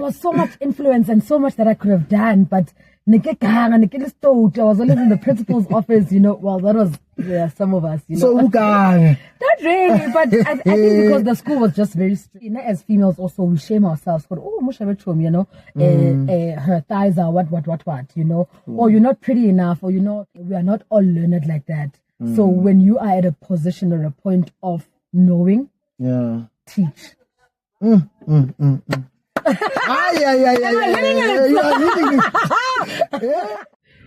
was so much influence and so much that I could have done, but I was always in the principal's office, well, that was, some of us, So, not really, but I think because the school was just very strict. As females also, we shame ourselves for, her thighs are what, or you're not pretty enough, or we are not all learned like that. So when you are at a position or a point of knowing, teach.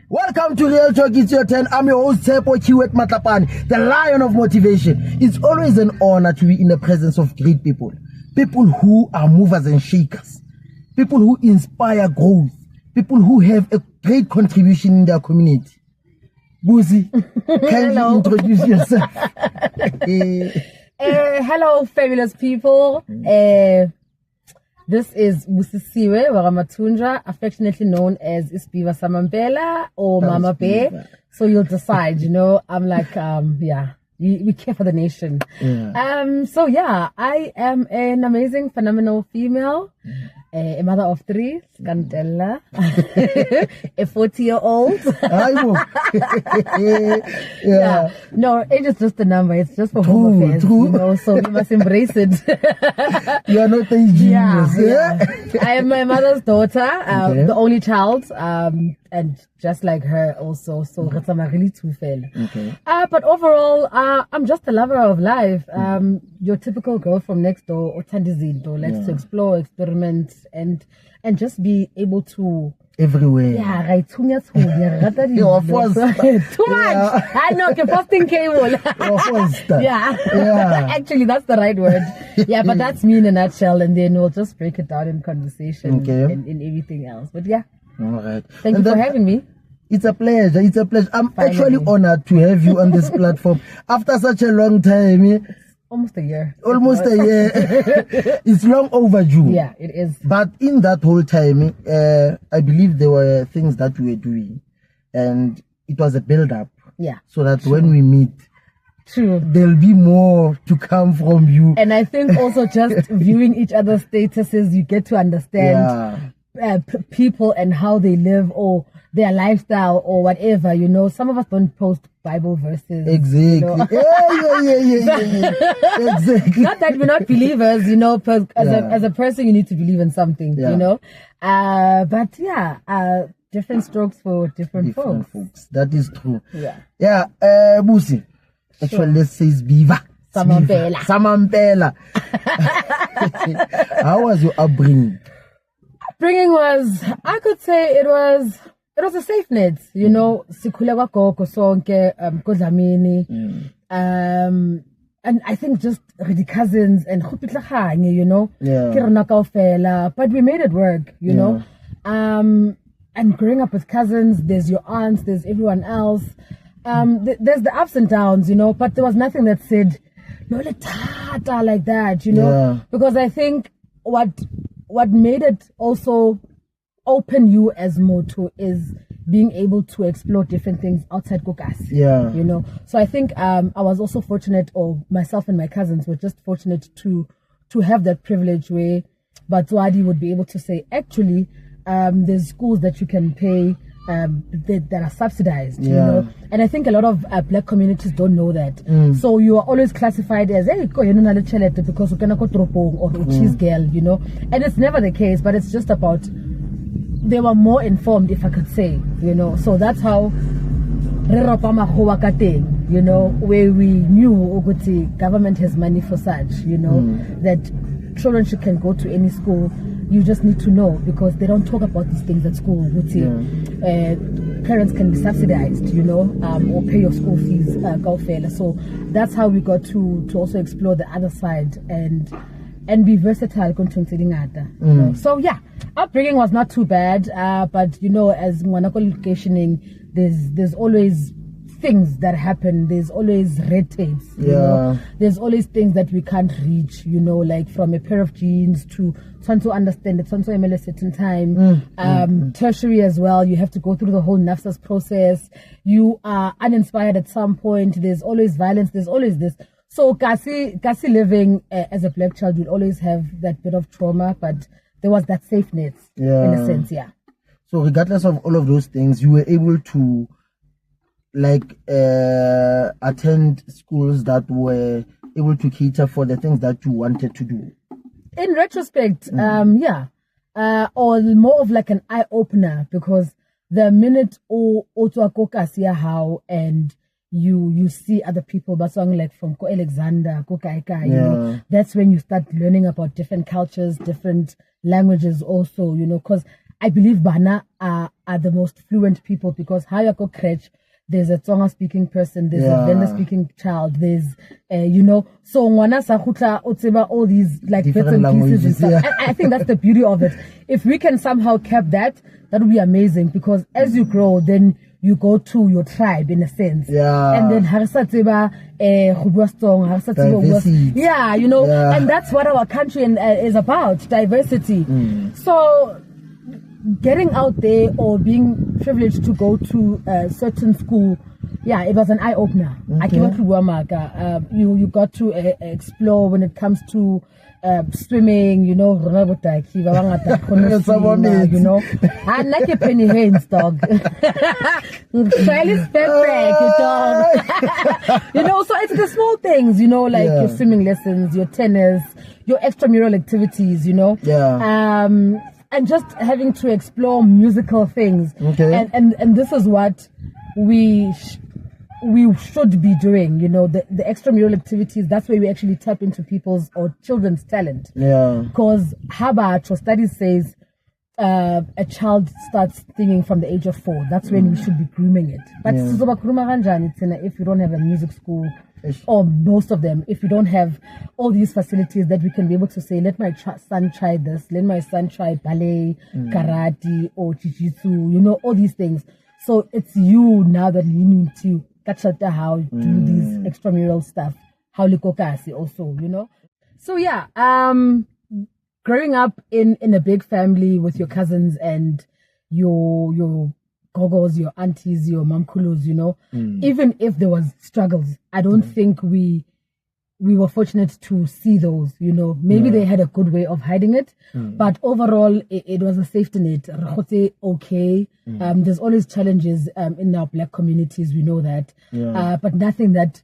Welcome to Real Talk. It's your turn. I'm your host, Sbiva Mathunjwa, the lion of motivation. It's always an honor to be in the presence of great people. People who are movers and shakers. People who inspire growth. People who have a great contribution in their community. Busi, can you introduce yourself? Hello, fabulous people. This is Busisiwe Mathunjwa, affectionately known as Sbiva mampela or Mama Bear. So you'll decide, I'm like, we care for the nation. I am an amazing, phenomenal female, a mother of 3, Scandella, a 40-year-old. No, age is just a number. It's just for home affairs, so you must embrace it. You are not a genius. I am my mother's daughter, the only child, and just like her also. So it's really too fair. But overall, I'm just a lover of life. Your typical girl from next door, or Tandizindo, likes to explore, experiment, and just be able to everywhere. Right. Too much. Too much. I know. Posting cable. Actually, that's the right word. But that's me in a nutshell, and then we'll just break it down in conversation and in everything else. But all right. Thank you for having me. It's a pleasure. I'm actually honored to have you on this platform after such a long time. Almost a year. It's long overdue. Yeah, it is. But in that whole time, I believe there were things that we were doing, and it was a build-up. Yeah. So that when we meet, there'll be more to come from you. And I think also just viewing each other's statuses, you get to understand people and how they live, or their lifestyle, or whatever. Some of us don't post Bible verses. Exactly. Exactly. Not that we're not believers, as a person you need to believe in something, but different strokes for different folks. That is true. Busi. Actually, let's say Sbiva. Mampela. How was your upbringing? Upbringing was, I could say it was a safe net, sikhule kwagogo sonke kodlamini, and I think just the cousins and but we made it work, and growing up with cousins, there's your aunts, there's everyone else, there's the ups and downs, but there was nothing that said no like that, because I think what made it also open you as Moto is being able to explore different things outside Kokasi. So I think I was also fortunate, or myself and my cousins were just fortunate to have that privilege where Batswadi would be able to say, actually, there's schools that you can pay that are subsidized, and I think a lot of black communities don't know that. So you are always classified as, hey, go ahead and because you cannot go tropong or cheese girl, and it's never the case, but it's just about they were more informed, if I could say, so that's how where we knew government has money for such, that children can go to any school. You just need to know, because they don't talk about these things at school. Parents can be subsidized, or pay your school fees, so that's how we got to also explore the other side and be versatile. So upbringing was not too bad, but as Mwanako locationing, there's always things that happen. There's always red tapes, there's always things that we can't reach, like from a pair of jeans to trying to understand it, trying to ML a certain time, tertiary as well. You have to go through the whole nafsas process. You are uninspired at some point. There's always violence. There's always this. So Kasi living as a black child will always have that bit of trauma, but there was that safe net in a sense, yeah. So regardless of all of those things, you were able to attend schools that were able to cater for the things that you wanted to do. In retrospect, yeah. Or more of like an eye-opener, because the minute how and you see other people, but like from Alexander, you know, that's when you start learning about different cultures, different languages also, you know, because I believe Bana are the most fluent people, because how you go crutch, there's a Tonga speaking person, there's a Venda speaking child, there's you know, so Ngwana Sahuta Otseba, all these like bits and pieces and stuff. And I think that's the beauty of it. If we can somehow keep that would be amazing, because as you grow, then you go to your tribe in a sense. And then yeah, you know, and that's what our country is about, diversity. So getting out there or being privileged to go to a certain school, yeah, it was an eye-opener. I came to Guamaka. You got to explore when it comes to swimming, you know, you know, I like a penny hands, dog. Charlie's dog. You know, so it's the small things, you know, like your swimming lessons, your tennis, your extramural activities, you know. And just having to explore musical things. And this is what we should be doing, you know, the extramural activities. That's where we actually tap into people's or children's talent. Because Habacho studies says a child starts singing from the age of 4. That's when we should be grooming it. But if you don't have a music school, or most of them, if you don't have all these facilities that we can be able to say, let my son try this, let my son try ballet, karate, or jiu-jitsu, you know, all these things. So it's you now that you need to catch out how do these extramural stuff, how likokasi also, you know. So yeah, growing up in a big family with your cousins and your gogos, your aunties, your mamkulos, you know, even if there was struggles, I don't think we were fortunate to see those, you know. Maybe they had a good way of hiding it, but overall it was a safety net. Okay. There's always challenges in our black communities, we know that, but nothing that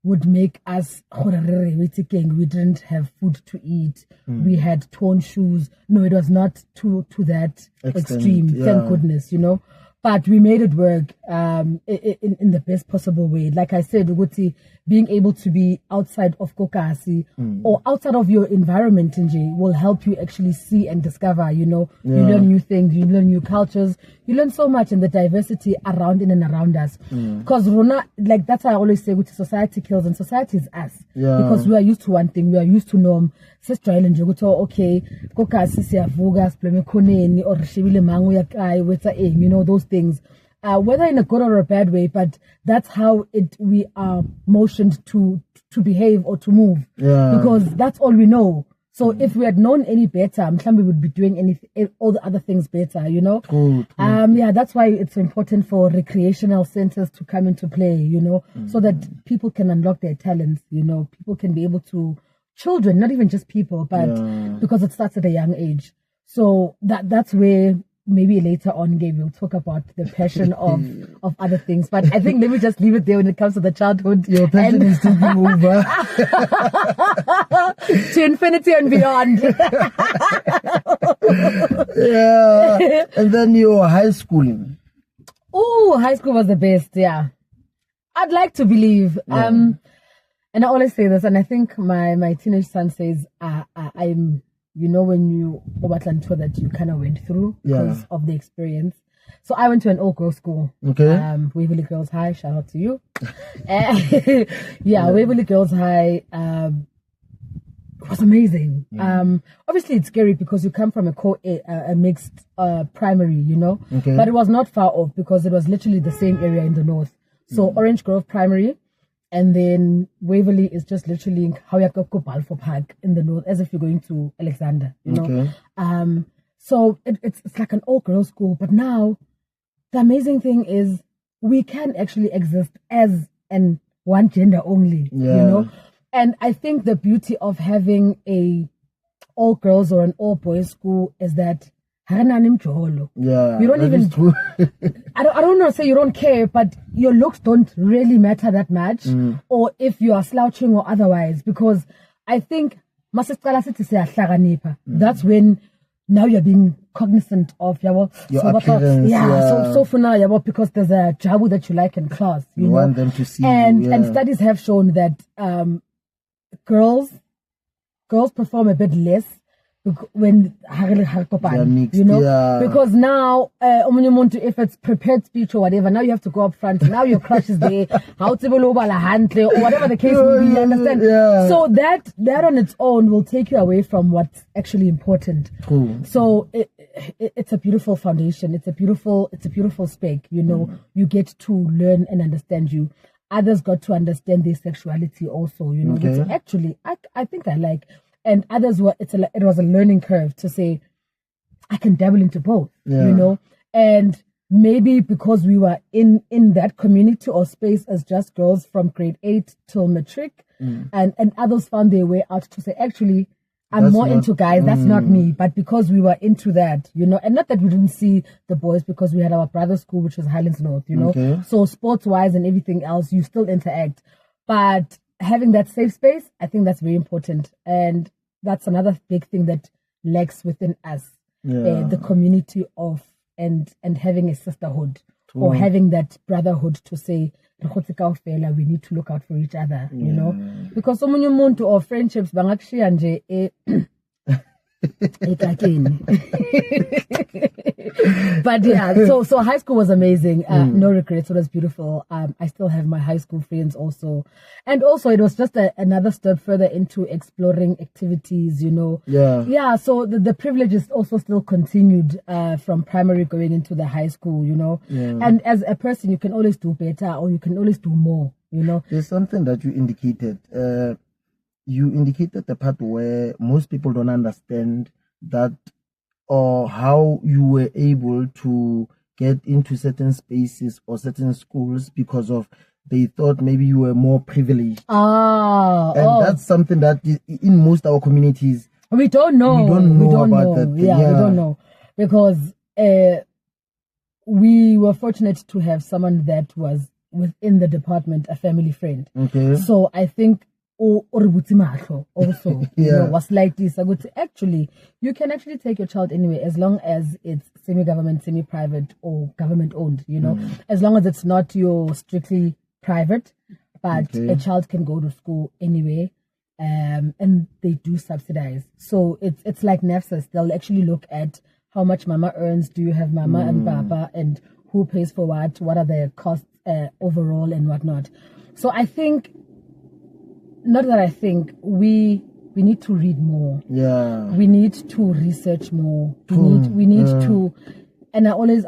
would make us, we didn't have food to eat, we had torn shoes. No, it was not to that extreme, thank goodness, you know. But we made it work in the best possible way. Like I said, Uguti, being able to be outside of Kokasi or outside of your environment, Nji, will help you actually see and discover, you know. You learn new things, you learn new cultures, you learn so much in the diversity around in and around us. Because Rona, like that's why I always say, society kills and society is us. Because we are used to one thing, we are used to norm. Okay, Kokasi siyavuga, spleme koneni, or shibile mangu ya kai, you know, those things. Whether in a good or a bad way, but that's how we are motioned to behave or to move. Because that's all we know. So if we had known any better, we would be doing all the other things better, you know. Yeah, that's why it's important for recreational centers to come into play, you know, so that people can unlock their talents, you know. People can be able to, children, not even just people, but because it starts at a young age. So that's where maybe later on, Gabe, we'll talk about the passion of other things. But I think let me just leave it there when it comes to the childhood. Your passion is taking over. To infinity and beyond. And then your high schooling. Oh, high school was the best, yeah. I'd like to believe. And I always say this, and I think my teenage son says, I'm, you know, when you Obatlanto that you kind of went through because of the experience. So I went to an all-girls school. Waverly Girls High, shout out to you. Waverly Girls High was amazing. Obviously it's scary because you come from a mixed primary, you know, but it was not far off because it was literally the same area in the north. So Orange Grove Primary, and then Waverly is just literally Hauyakoko Balfour Park in the north, as if you're going to Alexander, you know. So it's like an all-girls school, but now the amazing thing is we can actually exist as one gender only, you know. And I think the beauty of having a all girls or an all boys school is that yeah, you don't even true. I don't want to say you don't care, but your looks don't really matter that much, or if you are slouching or otherwise, because I think that's when now you're being cognizant of your appearance, so for now, because there's a jabu that you like in class, you know? want them to see and you, and studies have shown that girls perform a bit less when they're mixed, you know, because now if it's prepared speech or whatever, now you have to go up front, now your crush is there, how to or whatever the case may be, you understand? So that on its own will take you away from what's actually important. True. So it's a beautiful foundation, it's a beautiful spec, you know. You get to learn and understand you. Others got to understand their sexuality also, you know, which actually I think I like. And others it was a learning curve to say, I can dabble into both, you know. And maybe because we were in that community or space as just girls from grade 8 till matric, and others found their way out to say, actually, I'm more into guys, that's not me. But because we were into that, you know, and not that we didn't see the boys, because we had our brother's school, which was Highlands North, you know. So sports-wise and everything else, you still interact. But having that safe space, I think that's very important. And that's another big thing that lacks within us, the community of and having a sisterhood or having that brotherhood to say, we need to look out for each other, you know, because so many muntu or friendships bangakushiya nje but yeah, so high school was amazing. No regrets. It was beautiful. I still have my high school friends also, and also it was just another step further into exploring activities, you know. So the privilege is also still continued from primary going into the high school, you know. And as a person, you can always do better, or you can always do more, you know. There's something that you indicated. You indicated the part where most people don't understand that, or how you were able to get into certain spaces or certain schools because of they thought maybe you were more privileged. That's something that in most our communities we don't know. We don't know that. We don't know, because we were fortunate to have someone that was within the department, a family friend. So I think also you know, was like this. I would actually, you can actually take your child anywhere as long as it's semi-government, semi-private, or government-owned, you know, as long as it's not your strictly private, but a child can go to school anywhere, and they do subsidize. So it's like NAFSAS. They'll actually look at how much mama earns, do you have mama and papa, and who pays for what are the costs overall and whatnot. So I think, we need to read more. We need to research more. We need to, and I always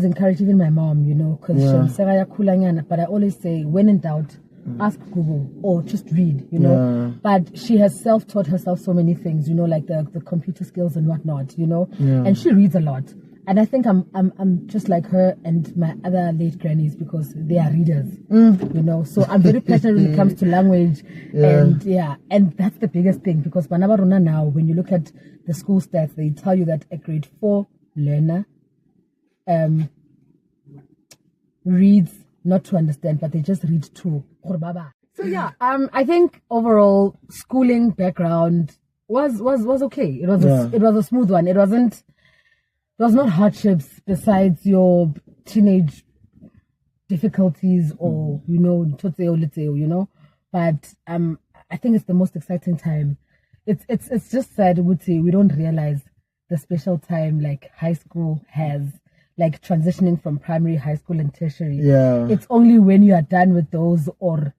encourage even my mom, you know, because but I always say, when in doubt, ask Google or just read, you know. But she has self-taught herself so many things, you know, like the computer skills and whatnot, you know. And she reads a lot. And I think I'm just like her and my other late grannies, because they are readers, you know. So I'm very passionate when it comes to language, and that's the biggest thing, because Banabaruna now, when you look at the school stats, they tell you that a grade 4 learner reads not to understand, but they just read to. So yeah, I think overall schooling background was okay. It was a smooth one. There was not hardships besides your teenage difficulties or, you know, but I think it's the most exciting time. It's just sad, we don't realize the special time like high school has, like transitioning from primary, high school and tertiary. It's only when you are done with those, or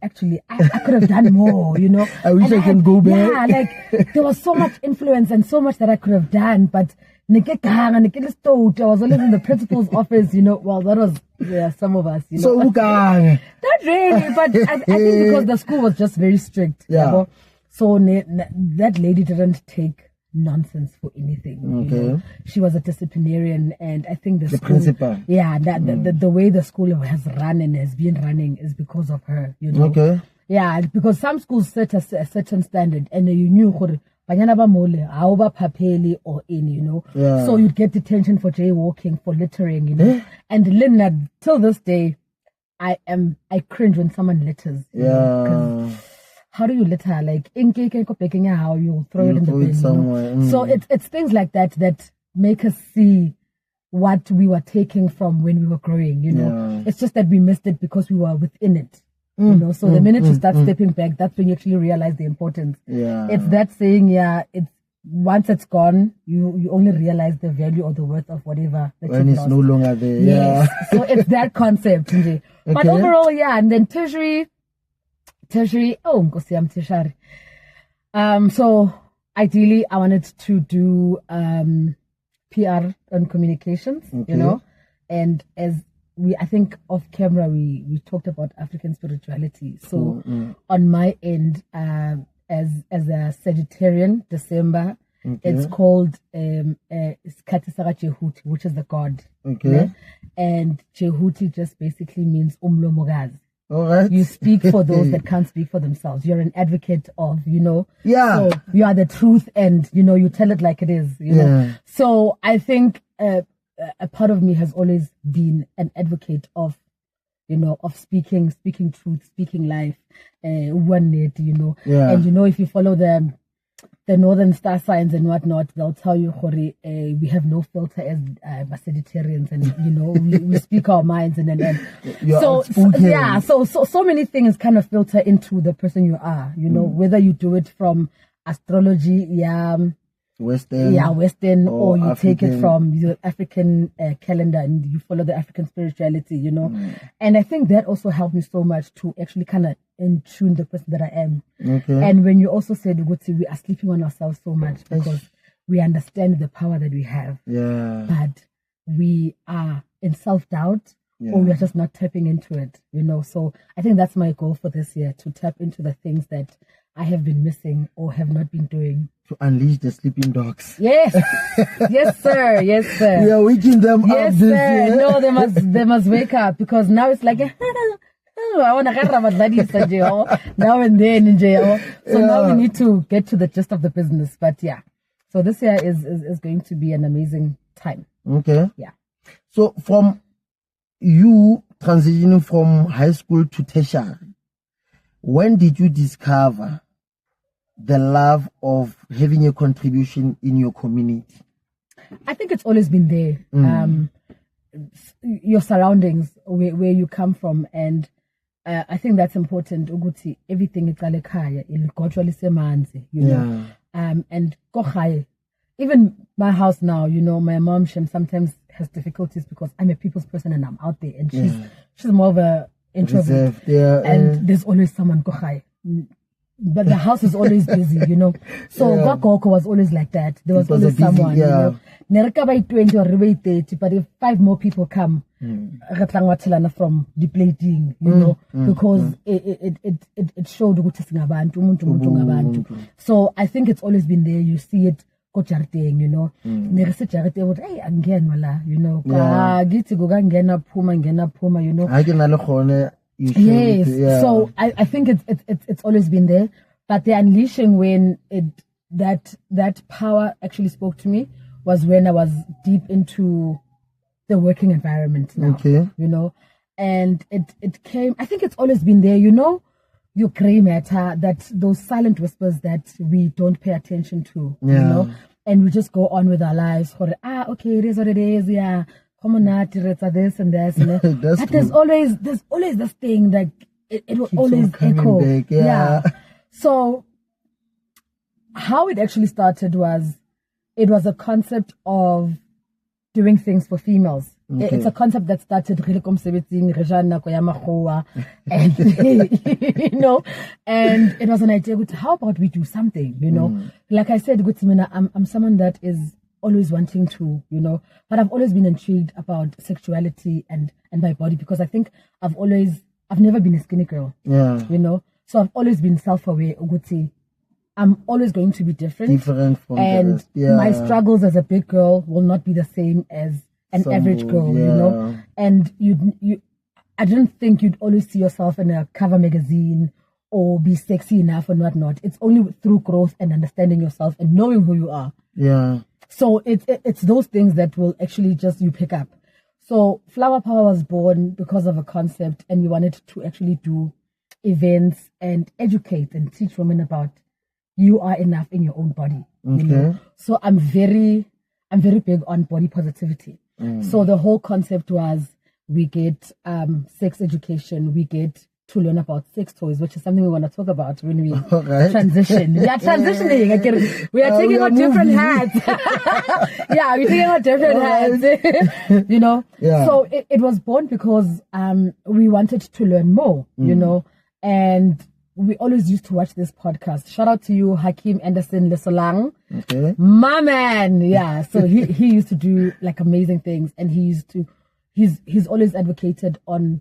actually I could have done more, you know. I wish I can go back. Yeah, like there was so much influence and so much that I could have done, but I was always in the principal's office, you know. Well, that was some of us, you know. So not really, but I think because the school was just very strict. You know? So that lady didn't take nonsense for anything. You know? She was a disciplinarian, and I think the school, principal. Yeah, the way the school has run and has been running is because of her, you know. Yeah, because some schools set a certain standard, and you knew banyana ba mole, how ba papeli or in, you know. Yeah. So you'd get detention for jaywalking, for littering, you know. And Linda, till this day, I cringe when someone litters. Yeah. How do you litter? Like how you throw it in the bin somewhere. You know? So it's things like that make us see what we were taking from when we were growing, you know. It's just that we missed it because we were within it. You know, so the minute you start stepping back, that's when you actually realize the importance. Yeah. It's that saying, it's once it's gone, you only realize the value or the worth of whatever that when it's lost. no longer there. Yes. Yeah. So it's that concept. Okay. But overall, and then tertiary, tertiary. So ideally I wanted to do PR and communications, you know, and I think off camera we talked about African spirituality. So on my end, as a Sagittarian, December, it's called Isikhathi saka Jehuti, which is the god. Okay. And Jehuti just basically means umlomokazi. All right. You speak for those that can't speak for themselves. You're an advocate of, you know. Yeah. So you are the truth, and you know you tell it like it is. You know. So I think a part of me has always been an advocate of, you know, of speaking truth, speaking life, one net, you know. Yeah. And you know, if you follow the northern star signs and whatnot, they'll tell you, we have no filter as Sagittarians, and you know, we speak our minds, and so many things kind of filter into the person you are, you know, whether you do it from astrology, Western, or you African. take it from the African calendar and you follow the African spirituality, you know. And I think that also helped me so much to actually kind of in tune the person that I am. Okay. And when you also said, we are sleeping on ourselves so much because we understand the power that we have. Yeah. But we are in self-doubt, or we are just not tapping into it, you know. So I think that's my goal for this year, to tap into the things that I have been missing or have not been doing. To unleash the sleeping dogs. Yes. Yes, sir. Yes, sir. We are waking them up. Yes, this sir. year. No, they must wake up, because now it's like, I want to get now and then in jail. So now we need to get to the gist of the business. But yeah, so this year is going to be an amazing time. Okay. Yeah. So from you transitioning from high school to tertiary, when did you discover the love of having a contribution in your community? I think it's always been there. Your surroundings, where you come from, and I think that's important. Uguti, everything is you know. And even my house now, you know, my mom, she sometimes has difficulties because I'm a people's person and I'm out there, and she's more of a introvert. And there's always someone but the house is always busy, you know. So Goko was always like that. There was always someone, you know. Nereka by 20 or 30, but if 5 more people come, from the plating, you know, because it showed umuntu. So I think it's always been there. You see it, you know. You know. Yes. So I think it's always been there, but the unleashing when that power actually spoke to me was when I was deep into the working environment now. Okay. You know, and it came. I think it's always been there. You know, your gray matter, that those silent whispers that we don't pay attention to. You know, and we just go on with our lives. Okay, it is what it is. Yeah. This and this, and but there's always this thing that it will always echo. Back, yeah. So how it actually started was, it was a concept of doing things for females. Okay. It's a concept that started and you know, and it was an idea. How about we do something? You know, like I said, I'm someone that is always wanting to, you know, but I've always been intrigued about sexuality and my body, because I think I've never been a skinny girl. Yeah. You know, so I've always been self-aware. I'm always going to be different from and my struggles as a big girl will not be the same as an average girl, you know. And I didn't think you'd always see yourself in a cover magazine or be sexy enough and whatnot. It's only through growth and understanding yourself and knowing who you are. Yeah. So it's those things that will actually just you pick up. So Flower Power was born because of a concept, and we wanted to actually do events and educate and teach women about you are enough in your own body. Okay. You know? So I'm very big on body positivity. So the whole concept was we get sex education, we get to learn about sex toys, which is something we want to talk about when we transition. We are transitioning. We are taking on different hats. Yeah, we're taking on different hats. You know? Yeah. So it was born because we wanted to learn more, you know, and we always used to watch this podcast. Shout out to you, Hakeem Anderson Lesolang. Okay. My man. Yeah. So he used to do like amazing things, and he's always advocated on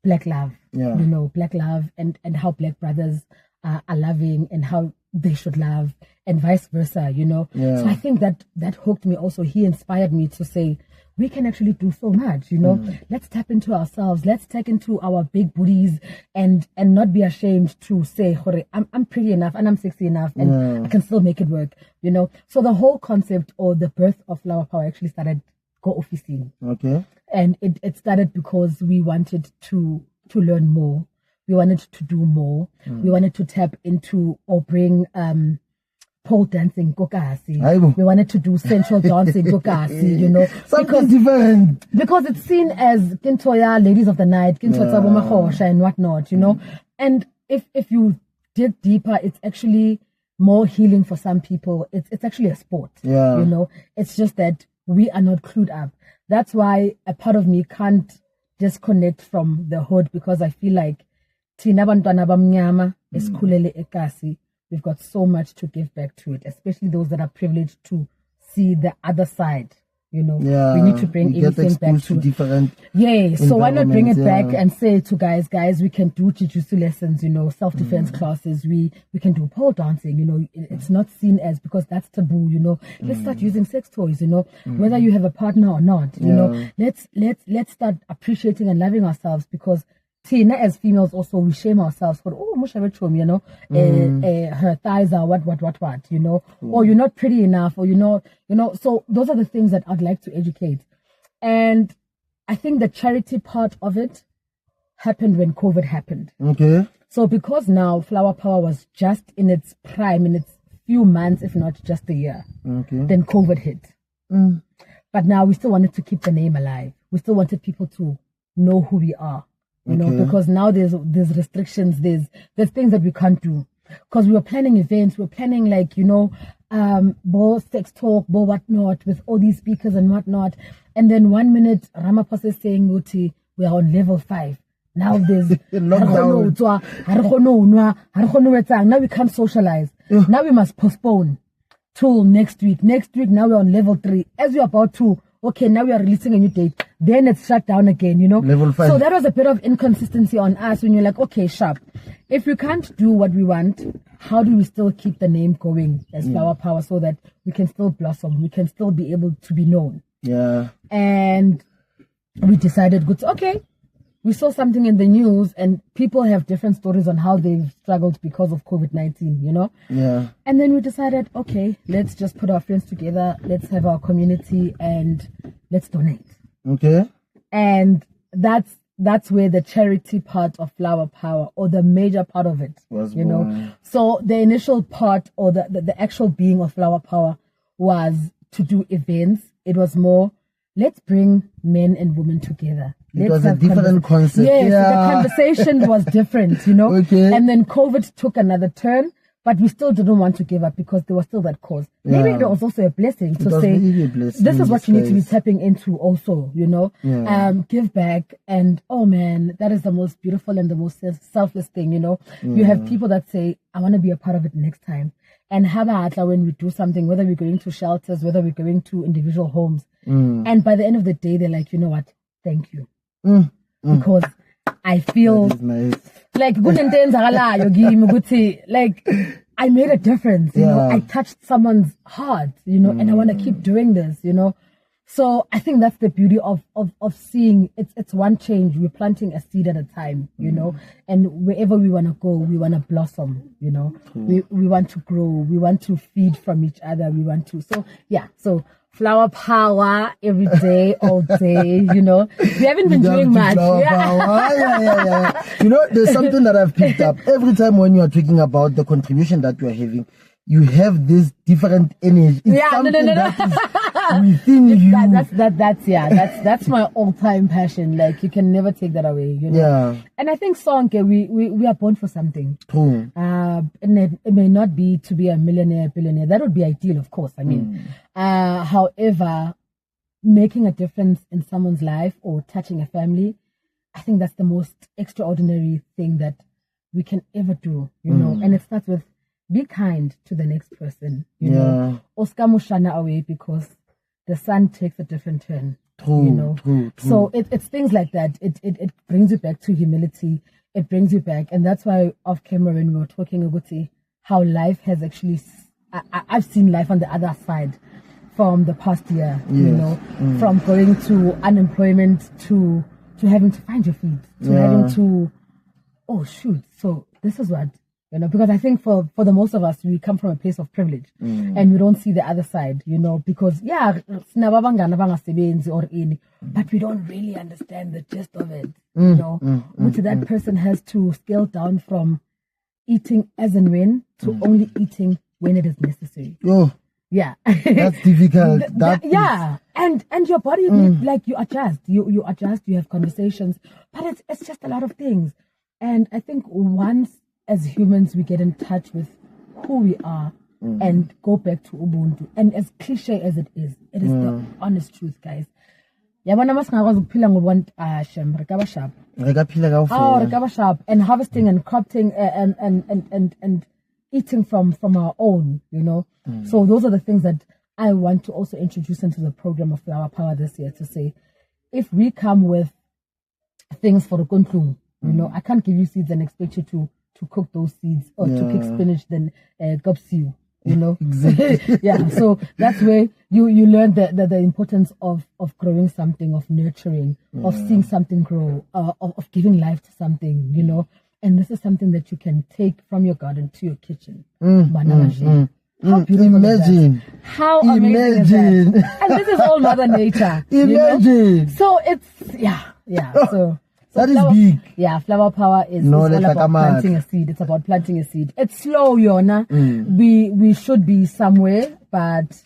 Black love. Yeah. You know, Black love and how Black brothers are loving and how they should love and vice versa, you know. Yeah. So I think that hooked me also. He inspired me to say, we can actually do so much, you know. Let's tap into ourselves. Let's tap into our big booties and not be ashamed to say, I'm pretty enough and I'm sexy enough and I can still make it work, you know. So the whole concept or the birth of Flower Power actually started go officing. Okay. And it started because we wanted to learn more. We wanted to do more. We wanted to tap into or bring pole dancing kokasi. We wanted to do sensual dancing kokasi, you know. Something different. Because it's seen as Kintoya, ladies of the night, Kintoya Mahosha and whatnot, you know. And if you dig deeper, it's actually more healing for some people. It's actually a sport. Yeah. You know. It's just that we are not clued up. That's why a part of me can't disconnect from the hood, because I feel like Tina bantwana bamnyama esikhulele ekasi, we've got so much to give back to it, especially those that are privileged to see the other side. You know, we need to bring everything back to different. Yeah, so why not bring it back and say to guys, we can do jujitsu lessons, you know, self-defense classes. We can do pole dancing, you know. It's not seen as, because that's taboo, you know. Let's start using sex toys, you know, whether you have a partner or not, you know. Let's start appreciating and loving ourselves, because Tina, as females, also we shame ourselves for, you know, her thighs are what, you know, or you're not pretty enough, or you know. So those are the things that I'd like to educate. And I think the charity part of it happened when COVID happened. Okay. So because now Flower Power was just in its prime, in its few months, if not just a year, then COVID hit. But now we still wanted to keep the name alive. We still wanted people to know who we are. You know, because now there's restrictions, there's things that we can't do. Because we were planning events, we were planning like, you know, bo sex talk, bo whatnot, with all these speakers and whatnot. And then 1 minute, Ramaphosa is saying, Uti, we are on level 5. Now there's now we can't socialize. Now we must postpone till next week. Next week, now we're on level 3. As we're about to, okay, now we are releasing a new date. Then it's shut down again, you know. Level 5. So that was a bit of inconsistency on us when you're like, okay, sharp. If we can't do what we want, how do we still keep the name going as Flower Power, so that we can still blossom, we can still be able to be known? Yeah. And we decided, okay, we saw something in the news, and people have different stories on how they've struggled because of COVID-19, you know? Yeah. And then we decided, okay, let's just put our friends together, let's have our community, and let's donate. Okay. And that's where the charity part of Flower Power, or the major part of it, was you born. know? So the initial part, or the actual being of Flower Power, was to do events. It was more, let's bring men and women together. It was a different concept. Yes, the conversation was different, you know. Okay. And then COVID took another turn, but we still didn't want to give up, because there was still that cause. Maybe it was also a blessing to say, this is what you need to be tapping into also, you know. Give back. And oh man, that is the most beautiful and the most selfless thing, you know. You have people that say, I want to be a part of it next time. And haba'atla, when we do something, whether we're going to shelters, whether we're going to individual homes, and by the end of the day, they're like, you know what, thank you. Because I feel like I made a difference, you know. I touched someone's heart, you know, and I want to keep doing this, you know. So I think that's the beauty of seeing it's one change. We're planting a seed at a time, you know, and wherever we want to go, we want to blossom, you know, we want to grow, we want to feed from each other. So flower power every day, all day, you know. We haven't been doing much. Yeah. You know, there's something that I've picked up. Every time when you are talking about the contribution that you are having, you have this different energy. It's something that is within you. That's my all-time passion. Like, you can never take that away, you know. Yeah. And I think Sonke, we are born for something. True. And it may not be to be a millionaire, billionaire. That would be ideal, of course. I mean, however, making a difference in someone's life or touching a family, I think that's the most extraordinary thing that we can ever do, you know. And it starts with be kind to the next person, you know. Oscar Mushana away because the sun takes a different turn. True, you know. True. So it's things like that. It brings you back to humility. It brings you back, and that's why off camera when we were talking about how life has actually, I've seen life on the other side from the past year. Yes. You know, from going to unemployment to having to find your feet, to having to, so this is what. You know, because I think for the most of us, we come from a place of privilege and we don't see the other side, you know, because, but we don't really understand the gist of it, you know, which that person has to scale down from eating as and when to only eating when it is necessary. Oh, yeah. That's difficult. And your body, like you adjust, you adjust, you have conversations, but it's just a lot of things. And I think once, as humans, we get in touch with who we are and go back to Ubuntu. And as cliche as it is the honest truth, guys. And harvesting and cropping and eating from our own, you know. So those are the things that I want to also introduce into the program of Flower Power this year, to say, if we come with things for the kuntlung, you know, I can't give you seeds and expect you to cook those seeds or to pick spinach, then gopsiu, you know. Exactly. So that's where you learn the importance of growing something, of nurturing, of seeing something grow, of giving life to something, you know. And this is something that you can take from your garden to your kitchen. How beautiful Imagine. is that? How amazing is that? And this is all Mother Nature. Imagine. You know? So it's, so that is big. Yeah, Flower Power is all about planting a seed. It's about planting a seed. It's slow, Yona. We should be somewhere, but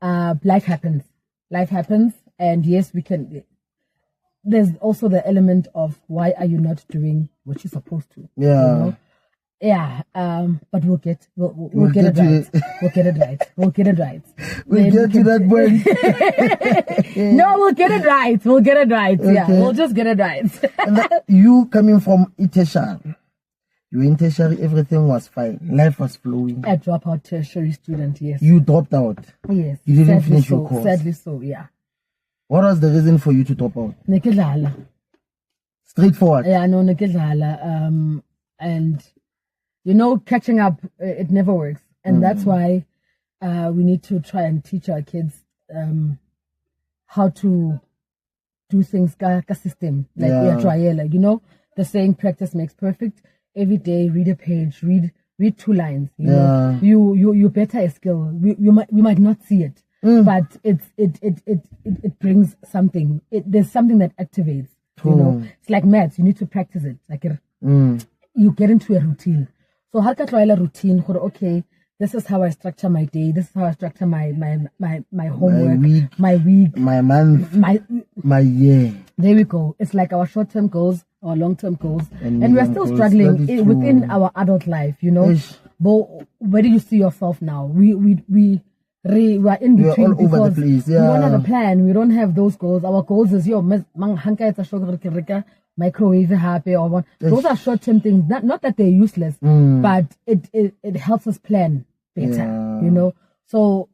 life happens. Life happens, and yes, we can. There's also the element of why are you not doing what you're supposed to? Yeah. You know? Yeah, but we'll get it right. We'll get it right. We'll get it right. We'll get to that point. No, we'll get it right. We'll get it right. Okay. Yeah, we'll just get it right. And you coming from tertiary, you in tertiary, everything was fine. Life was flowing. A dropout tertiary student, yes. You dropped out. Yes. You didn't finish your course. Sadly so, yeah. What was the reason for you to drop out? Nekidlala. Straightforward. Yeah, no, nekidlala. And you know, catching up, it never works. And that's why we need to try and teach our kids how to do things ka system. Like we are trying, like, you know, the saying practice makes perfect. Every day, read a page, read 2 lines. You know, you better a skill. We might not see it, but it brings something. There's something that activates. You know, it's like maths. You need to practice it. Like you get into a routine. So harka tloela routine, okay, this is how I structure my day, this is how I structure my homework, my week, my month, my year. There we go. It's like our short-term goals, our long-term goals, and we're still struggling within our adult life, you know. But where do you see yourself now? We are in between. We're all over the place. We don't have a plan. We don't have those goals. Our goals is microwave happy or one. Those are short-term things. Not that they're useless, but it helps us plan better, you know. So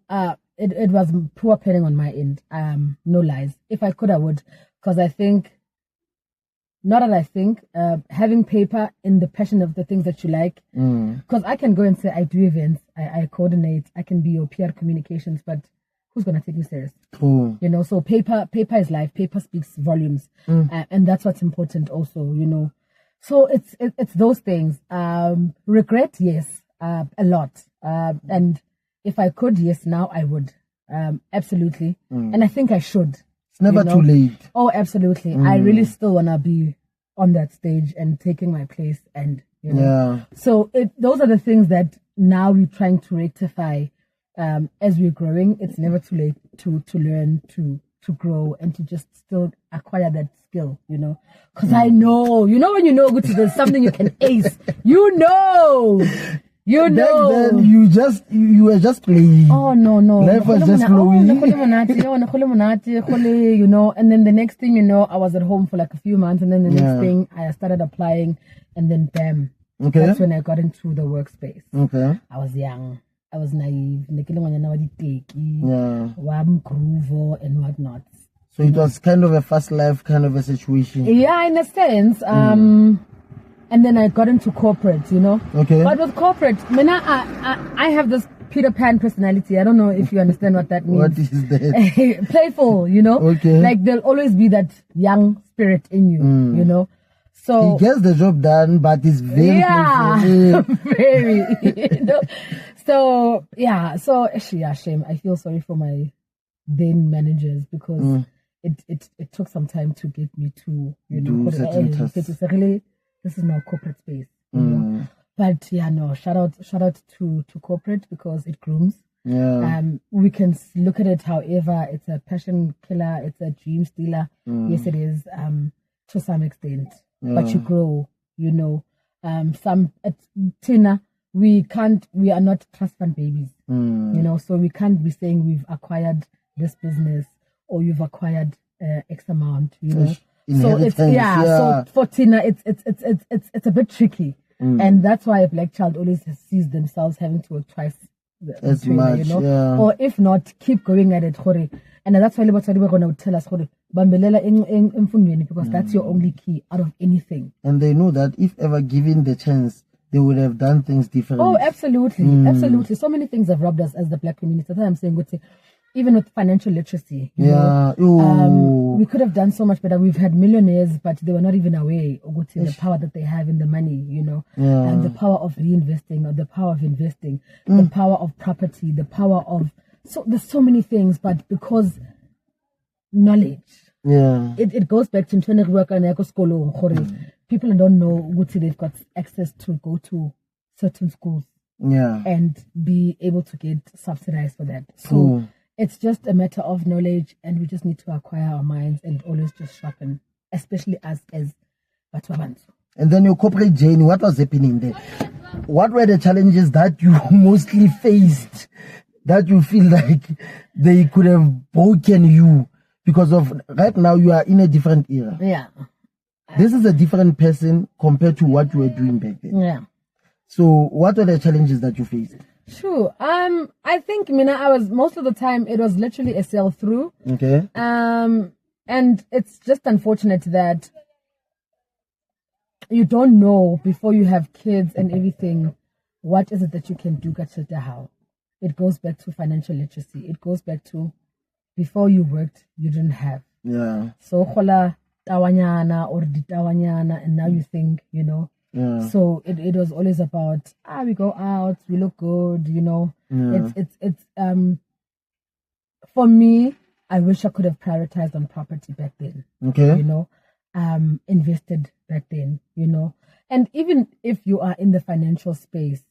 it was poor planning on my end. No lies. If I could, I would, because I think, not that I think, having paper in the passion of the things that you like, because I can go and say I do events, I coordinate, I can be your PR communications, but who's gonna take you serious? True. You know, so paper is life. Paper speaks volumes, and that's what's important also. You know, so it's those things. Regret, yes, a lot. And if I could, yes, now I would. Absolutely, and I think I should. It's never too late. Oh, absolutely. I really still wanna be on that stage and taking my place, and you know. Yeah. So those are the things that now we're trying to rectify. As we're growing, it's never too late to learn, to grow, and to just still acquire that skill, you know. Because I know, when you know there's something you can ace, you know. Back then, you were just playing. Oh, no. Life was just flowing. You know, and then the next thing you know, I was at home for like a few months, and then the next thing, I started applying, and then bam. Okay. That's when I got into the workspace. Okay. I was young. I was naive. Yeah. Groove and whatnot. So it was kind of a fast life kind of a situation. Yeah, in a sense. And then I got into corporate, you know. Okay. But with corporate, I have this Peter Pan personality. I don't know if you understand what that means. What is that? Playful, you know. Okay. Like there'll always be that young spirit in you, you know. So he gets the job done, but it's very playful. Very. You know? So shame. I feel sorry for my then managers because it took some time to get me to this is now corporate space. You know? But shout out to corporate because it grooms. Yeah. We can look at it however it's a passion killer, it's a dream stealer. Yes, it is. To some extent, but you grow. You know, Tina. We are not trust fund babies, you know, so we can't be saying we've acquired this business or you've acquired X amount, you know. So it's so for Tina, it's a bit tricky, and that's why a black child always sees themselves having to work twice as much, you know, or if not, keep going at it, and that's why we're going to tell us, because that's your only key out of anything. And they know that if ever given the chance, they would have done things differently. Oh, absolutely. Absolutely. So many things have robbed us as the black community. That's why I'm saying, even with financial literacy, you know, we could have done so much better. We've had millionaires, but they were not even aware of the power that they have in the money, you know, and the power of reinvesting or the power of investing, the power of property, the power of, so there's so many things, but because knowledge, it goes back to work and people don't know they've got access to go to certain schools and be able to get subsidized for that. So it's just a matter of knowledge, and we just need to acquire our minds and always just sharpen, especially us as Batwabantu. And then your corporate journey, what was happening there? What were the challenges that you mostly faced that you feel like they could have broken you? Because of right now you are in a different era. Yeah. This is a different person compared to what you were doing back then. Yeah. So what are the challenges that you faced? Sure. I think, I was, most of the time, it was literally a sell through. Okay. And it's just unfortunate that you don't know before you have kids and everything, what is it that you can do, how. It goes back to financial literacy. It goes back to before you worked, you didn't have. Yeah. So, tawanyana or ditawanyana, and now you think, you know. Yeah. So it was always about we go out, we look good, you know. Yeah. It's for me, I wish I could have prioritized on property back then. Okay. You know, invested back then, you know. And even if you are in the financial space,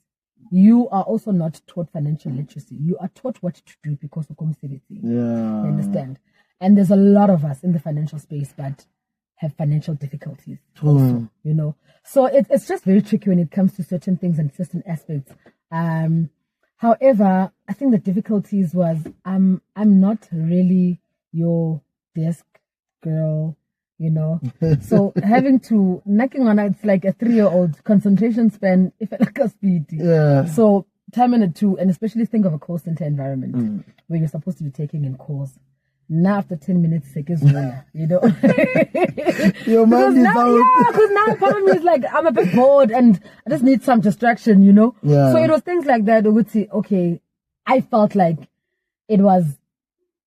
you are also not taught financial literacy. You are taught what to do because of community. Yeah. You understand? And there's a lot of us in the financial space that have financial difficulties also, you know. So it's just very tricky when it comes to certain things and certain aspects. However, I think the difficulties was I'm not really your desk girl, you know. So having to knocking on it's like a 3-year-old concentration span if like a speed. Yeah. So time and two, and especially think of a call center environment where you're supposed to be taking in calls. Now after 10 minutes, you know. Your mind is out. Yeah, because now part of me is like, I'm a bit bored and I just need some distraction, you know. Yeah. So it was things like that. I would say, okay, I felt like it was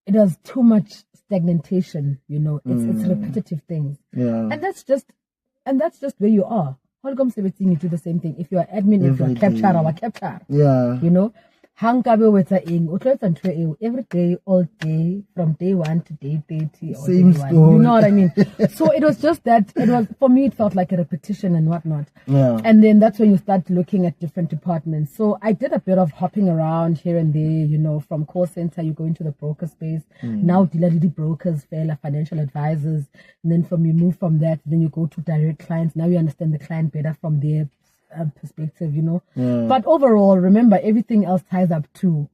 it was too much stagnation, you know. It's repetitive things. Yeah. And that's just where you are. How come you do the same thing? If you're admin, if you're capture, yeah. You know. Every day, all day, from day 1 to day 30. Or Same day 1. story. You know what I mean? So it was just that, for me, it felt like a repetition and whatnot. Yeah. And then that's when you start looking at different departments. So I did a bit of hopping around here and there, you know, from call center, you go into the broker space. Now, dealer brokers, financial advisors. And then you move from that, then you go to direct clients. Now you understand the client better from their perspective, you know. Yeah. But overall, remember, everything else ties up too,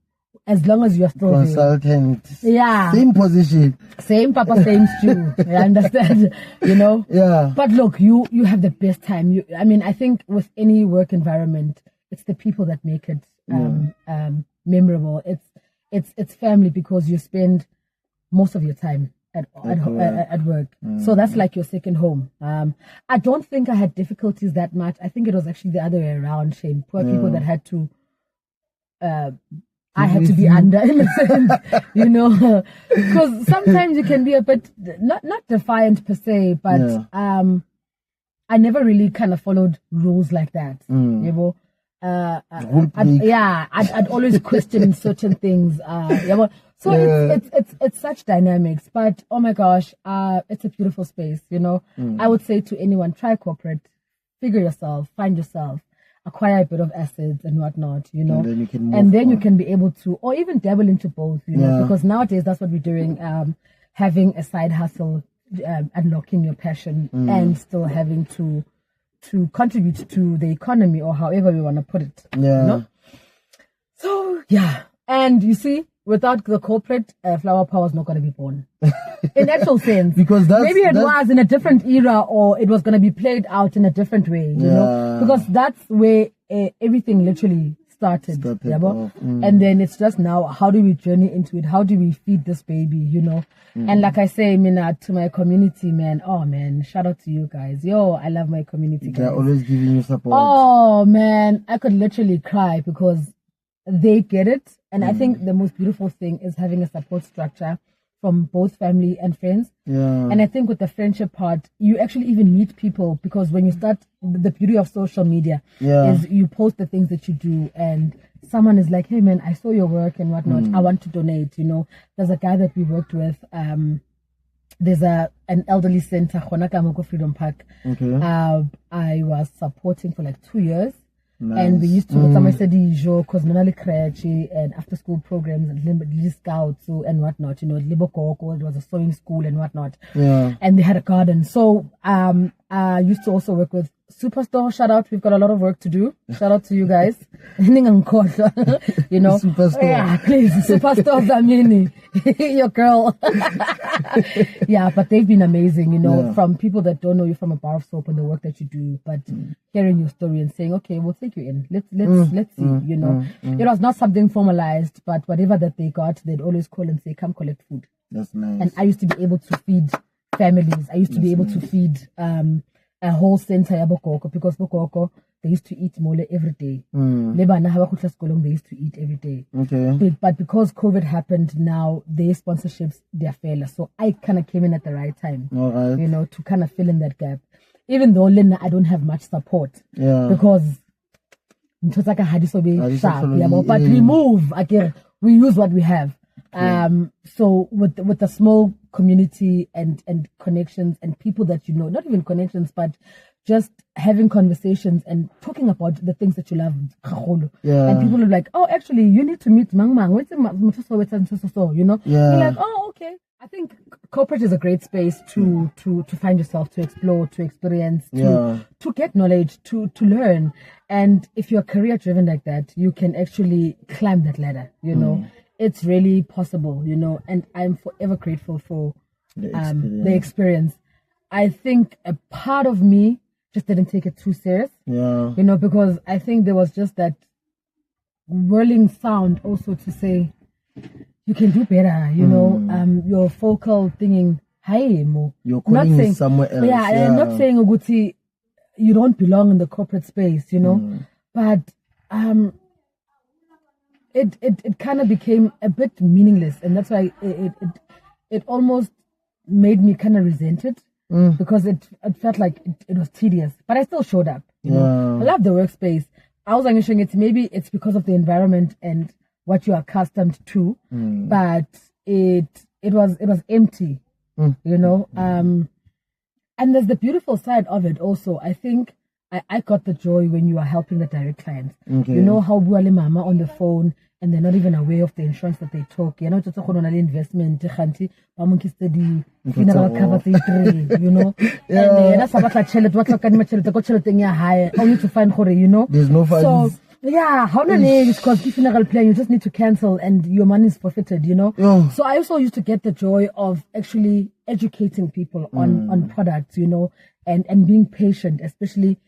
as long as you're still consultant. There. Yeah. Same position. Same papa, same stew. I understand, you know. Yeah. But look, you have the best time. I think with any work environment, it's the people that make it memorable. It's family, because you spend most of your time at work. So that's like your second home. I don't think I had difficulties that much. I think it was actually the other way around, Shane. Poor people that had to I had to be under, in a sense, you know, because sometimes you can be a bit not defiant per se, but I never really kind of followed rules like that. You know, I'd always question certain things. So it's such dynamics, but oh my gosh, it's a beautiful space. You know, I would say to anyone, try corporate, figure yourself, find yourself, acquire a bit of assets and whatnot, you know, and then you can be able to, or even dabble into both, you know, because nowadays that's what we're doing, having a side hustle, unlocking your passion and still having to contribute to the economy, or however we want to put it. Yeah. You know? So, yeah. And you see, without the corporate, Flower Power is not going to be born. In actual sense. Because maybe it was in a different era, or it was going to be played out in a different way, you know? Because that's where everything literally started. And then it's just now, how do we journey into it? How do we feed this baby, you know? And like I say, to my community, man, oh man, shout out to you guys. Yo, I love my community, guys. They're always giving you support. Oh man, I could literally cry because they get it. And I think the most beautiful thing is having a support structure from both family and friends. Yeah. And I think with the friendship part, you actually even meet people, because when you start, the beauty of social media is you post the things that you do, and someone is like, hey man, I saw your work and whatnot. I want to donate, you know. There's a guy that we worked with. There's an elderly center, Honaka Freedom Park. Okay. I was supporting for like 2 years. Nice. And we used to because and after school programs and scouts and whatnot, you know, it was a sewing school and whatnot. Yeah. And they had a garden. So I used to also work with Superstore. Shout out, we've got a lot of work to do. Shout out to you guys. You know. Superstore. Yeah, please. Superstore Zamini. Your girl. Yeah, but they've been amazing, you know, from people that don't know you from a bar of soap and the work that you do, but hearing your story and saying, okay, we'll take you in. Let's see, you know. It was not something formalized, but whatever that they got, they'd always call and say, come collect food. That's nice. And I used to be able to feed families. I used to be able to feed a whole center ya Bokoko, because Bokoko, they used to eat mole every day. They used to eat every day. Okay. But because COVID happened, now their sponsorships, they're failing. So I kind of came in at the right time. All right. You know, to kind of fill in that gap. Even though I don't have much support. Yeah. Because but we move again. We use what we have. So with the small community and connections and people that you know, not even connections, but just having conversations and talking about the things that you love. Yeah. And people are like, oh, actually, you need to meet Mang Mang. You know? Yeah. You're like, oh, okay. I think corporate is a great space to find yourself, to explore, to experience, to get knowledge, to learn. And if you're career driven like that, you can actually climb that ladder, you know. It's really possible, you know, and I'm forever grateful for the experience. I think a part of me just didn't take it too serious, you know, because I think there was just that whirling sound also to say, you can do better, you know, your focal thinking, hey, Mo. You're calling it somewhere else. Yeah, I'm not saying, Uguti, you don't belong in the corporate space, you know, but it kind of became a bit meaningless, and that's why it almost made me kind of resent it because it felt like it was tedious. But I still showed up. You know, I love the workspace. I was wishing maybe it's because of the environment and what you're accustomed to, but it was empty. You know, and there's the beautiful side of it also. I think I got the joy when you are helping the direct clients. Okay. You know how buale mama on the phone and they're not even aware of the insurance that they took. You know, just a investment, funeral cover, you know. And that's about that child, what like only to find her, you know. There's no funds. So yeah, how many because the funeral plan you just need to cancel and your money is forfeited, you know. So I also used to get the joy of actually educating people on products, you know, and being patient, especially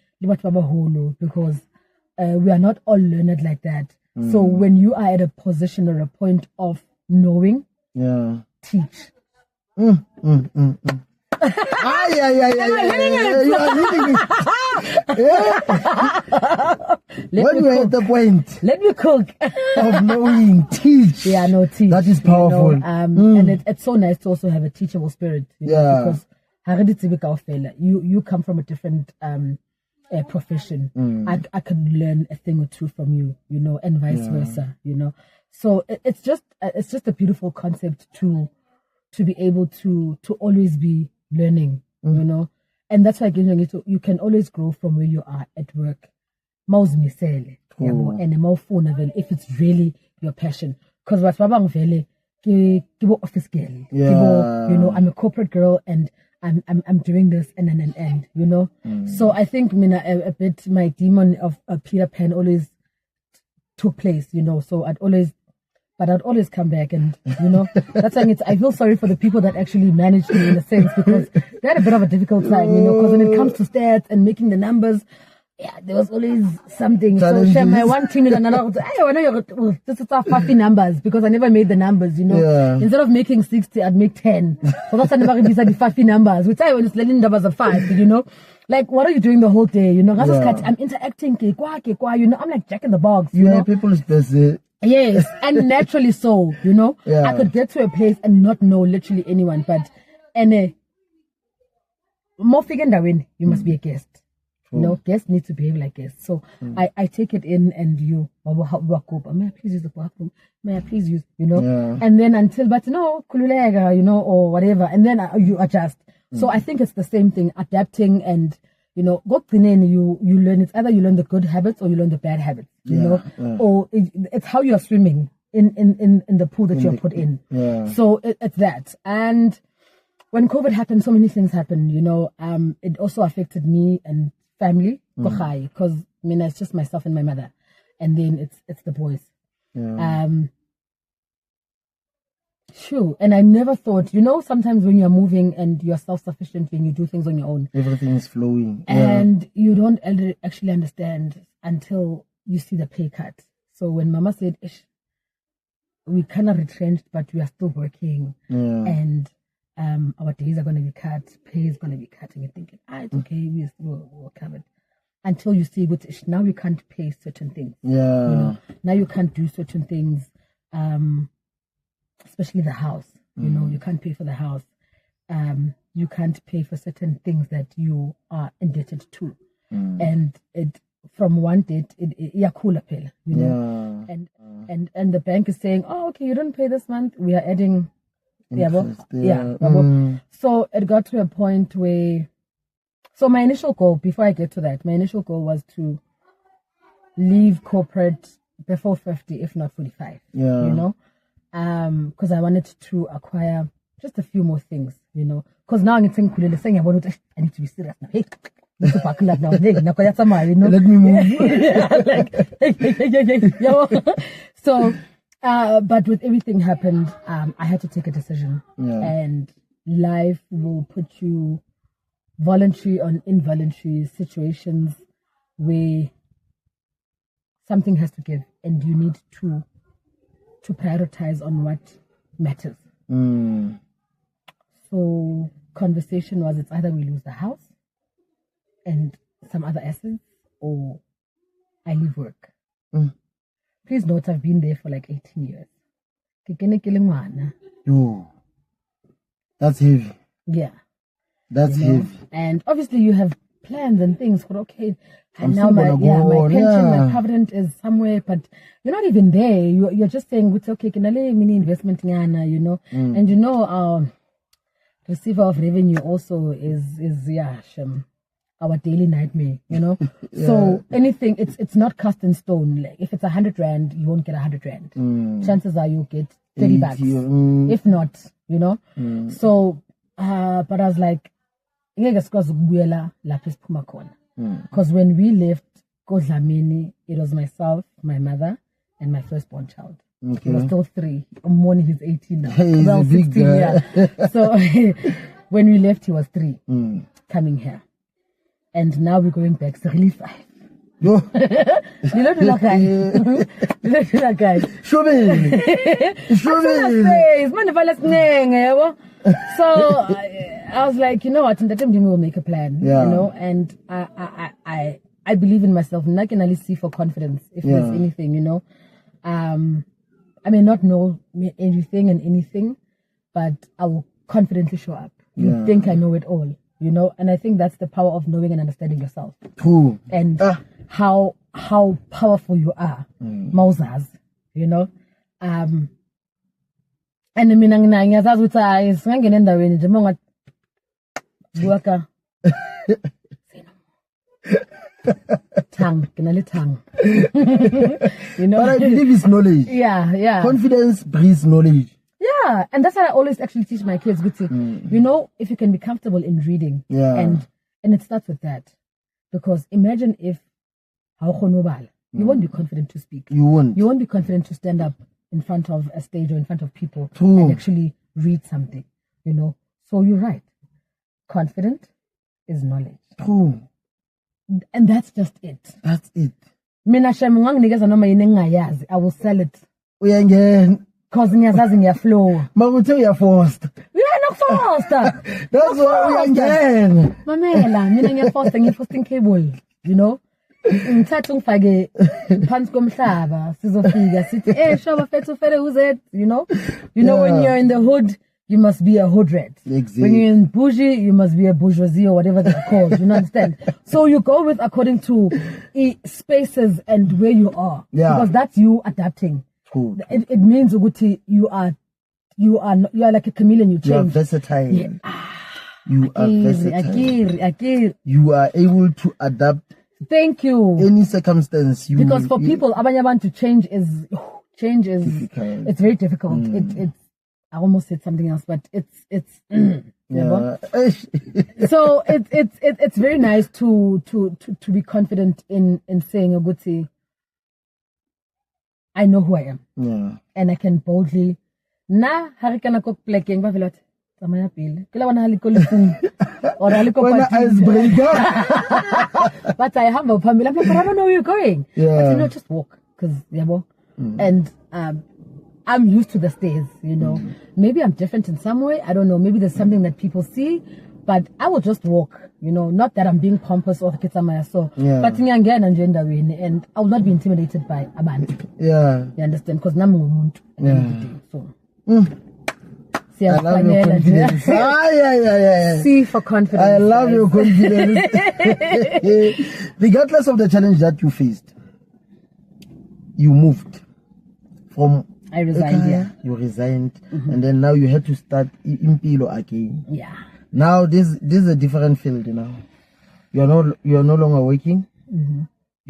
because we are not all learned like that. So when you are at a position or a point of knowing, teach. You are hitting it. When you're at the point, let me cook of knowing, teach. Yeah, no, teach. That is powerful. You know, and it's so nice to also have a teachable spirit. You know, because you come from a different profession. I can learn a thing or two from you, you know, and vice versa, you know. So it's just a beautiful concept to be able to always be learning, you know. And that's why you can always grow from where you are at work. And if it's really your passion. Because what's office girl. You know, I'm a corporate girl and I'm doing this and you know. So I think a bit my demon of Peter Pan always took place, you know. So I'd always come back, and you know, that's why I feel sorry for the people that actually managed me in a sense, because they had a bit of a difficult time, you know, because when it comes to stats and making the numbers, there was always something. Challenges. So my one team is another. I know this is our 50 numbers because I never made the numbers, you know. Instead of making 60, I'd make 10. So that's why I never really the 50 numbers, which I was learning numbers of 5, you know. Like, what are you doing the whole day? You know, I'm interacting, you know, I'm like Jack in the Box. You know, people is busy. Yes, and naturally so, you know. I could get to a place and not know literally anyone, but more figure win, you must be a guest. You know, guests need to behave like guests. So I take it in, and you, may I please use the bathroom? May I please use, you know? And then but no, kululega, you know, or whatever. And then you adjust. So I think it's the same thing, adapting and, you know, you learn. It's either you learn the good habits or you learn the bad habits, you know? Or it's how you're swimming in the pool that you're put in. So it's that. And when COVID happened, so many things happened, you know. It also affected me and family, because it's just myself and my mother, and then it's the boys. Sure. And I never thought, you know, sometimes when you're moving and you're self-sufficient, when you do things on your own, everything is flowing, and you don't actually understand until you see the pay cut. So when Mama said, we kind of retrenched, but we are still working, and our days are going to be cut, pay is going to be cut, and you're thinking, it's okay, we're covered. Until you see, now you can't pay certain things. You know, now you can't do certain things, especially the house. You know, you can't pay for the house. You can't pay for certain things that you are indebted to. And it from one date, you know, and the bank is saying, okay, you don't pay this month, we are adding. So it got to a point where, so my initial goal, before I get to that, my initial goal was to leave corporate before 50, if not 45, you know, because I wanted to acquire just a few more things, you know, because now I'm saying, I need to be serious now. Hey, let me move. So, but with everything happened, I had to take a decision, and life will put you voluntary or involuntary situations where something has to give, and you need to prioritize on what matters. So conversation was, it's either we lose the house and some other assets, or I leave work. please note I've been there for like 18 years. Yo, that's heavy. Yeah. That's heavy. And obviously you have plans and things for okay. And now still my gonna pension, my covenant is somewhere, but you're not even there. You're just saying it's okay, can I mini investment ngana, you know? And you know our receiver of revenue also is our daily nightmare, you know. So anything, it's not cast in stone. Like if it's 100 rand, you won't get 100 rand. Chances are you'll get 30 bucks, if not, you know. So, but I was like, because when we left Kodlamini, it was myself, my mother, and my firstborn child. Okay. He was still 3. Morning he's 18 now. He's a big 16, guy. yeah. So when we left, he was 3 coming here. And now we're going back. So really 5. Yo. You don't do that guy. You don't do that guy. Show me. So I was like, you know what, in that time we'll make a plan. You know, and I believe in myself. And I can only see for confidence if there's anything, you know. I may not know everything and anything, but I will confidently show up. You think I know it all, you know, and I think that's the power of knowing and understanding yourself. True. And how powerful you are, Mausas, you know. And I mean, ngiyazazi ukuthi singangena endaweni nje monga buaka tongue, you know. But I believe it's knowledge. Yeah. Confidence breeds knowledge. Yeah, and that's what I always actually teach my kids. You know, if you can be comfortable in reading, and it starts with that, because imagine if you won't be confident to speak. You won't be confident to stand up in front of a stage or in front of people and actually read something. You know, so you're right. Confident is knowledge. True. And that's just it. That's it. I will sell it. Because ngiyazazi flow. Makuthi you're forced. We are not forced. That's why we are again. Mamela, mina ngiyaforcing cable, you know. Ngithatha ngifake phansi komhlaba sizofika sithi shoba fethu fere who's it, you know. You know, when you're in the hood, you must be a hood rat. Exactly. When you're in bougie, you must be a bourgeoisie or whatever they're called. You understand? So you go with according to spaces and where you are. Yeah. Because that's you adapting. Cool. It means Uguti, you are like a chameleon. You change. You are versatile. Yeah. You are versatile. You are able to adapt. Thank you. Any circumstance. Because for people, Abanyaban to change is difficult. It's very difficult. It's I almost said something else, but it's yeah. So it's very nice to be confident in saying Uguti, I know who I am. Yeah. And I can boldly harikana ko pleking ba velot samaya pile kila wana haliko lifung or haliko icebreaker. But I have a family. I'm like, but I don't know where you're going. Yeah. But you know, just walk, because and I'm used to the stairs, you know. Maybe I'm different in some way, I don't know, maybe there's something that people see, but I will just walk, you know, not that I'm being pompous or kitsamaya so. But and I will not be intimidated by a man. Yeah. You understand? Because I'm umuntu. So. I love your confidence. Yeah. C for confidence. I love your confidence. Regardless of the challenge that you faced, you moved from. I resigned. Yeah. You resigned, and then now you had to start Impilo again. Yeah. Now this is a different field. You know, you are no longer working. You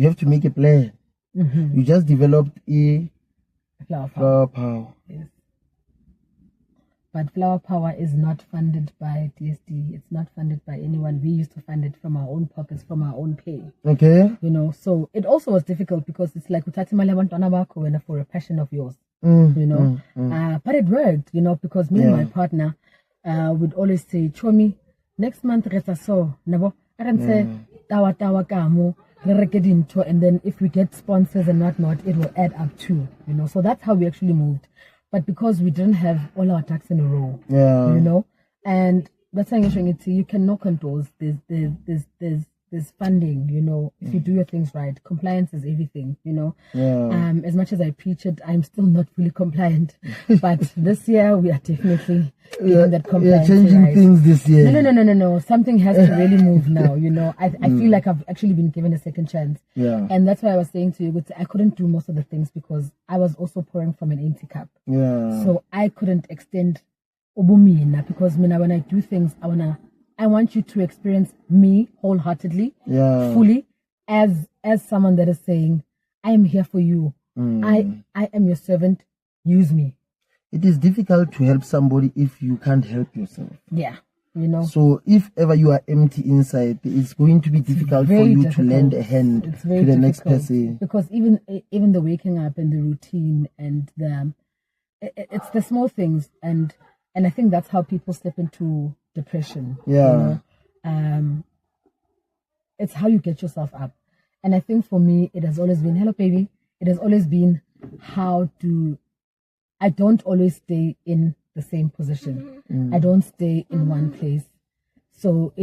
have to make a plan. You just developed a flower power. Yes. But Flower Power is not funded by DSD. It's not funded by anyone. We used to fund it from our own pockets, from our own pay. Okay. You know, so it also was difficult because it's like for a passion of yours. You know, but it worked. You know, because me and my partner would always say, "Chomi, next month resa so nabo." I can say tawa kamo. And then if we get sponsors and whatnot, it will add up too. You know, so that's how we actually moved. But because we didn't have all our ducks in a row, you know, and that's why you can knock on doors. There's there's funding, you know, if you do your things right. Compliance is everything, you know. As much as I preach it, I'm still not fully compliant. But this year we are definitely getting that compliance. We are changing things this year. No. Something has to really move now, you know. I feel like I've actually been given a second chance. And that's why I was saying to you, I couldn't do most of the things because I was also pouring from an empty cup. So I couldn't extend ubumina because when I do things, I want you to experience me wholeheartedly, fully, as someone that is saying, I am here for you. I am your servant. Use me. It is difficult to help somebody if you can't help yourself. Yeah, you know. So if ever you are empty inside, it's going to be difficult for you to lend a hand to the next person. Because even the waking up and the routine and it's the small things, and I think that's how people step into depression. You know? It's how you get yourself up. And I think for me, it has always been, hello baby, it has always been I don't always stay in the same position. I don't stay in one place. So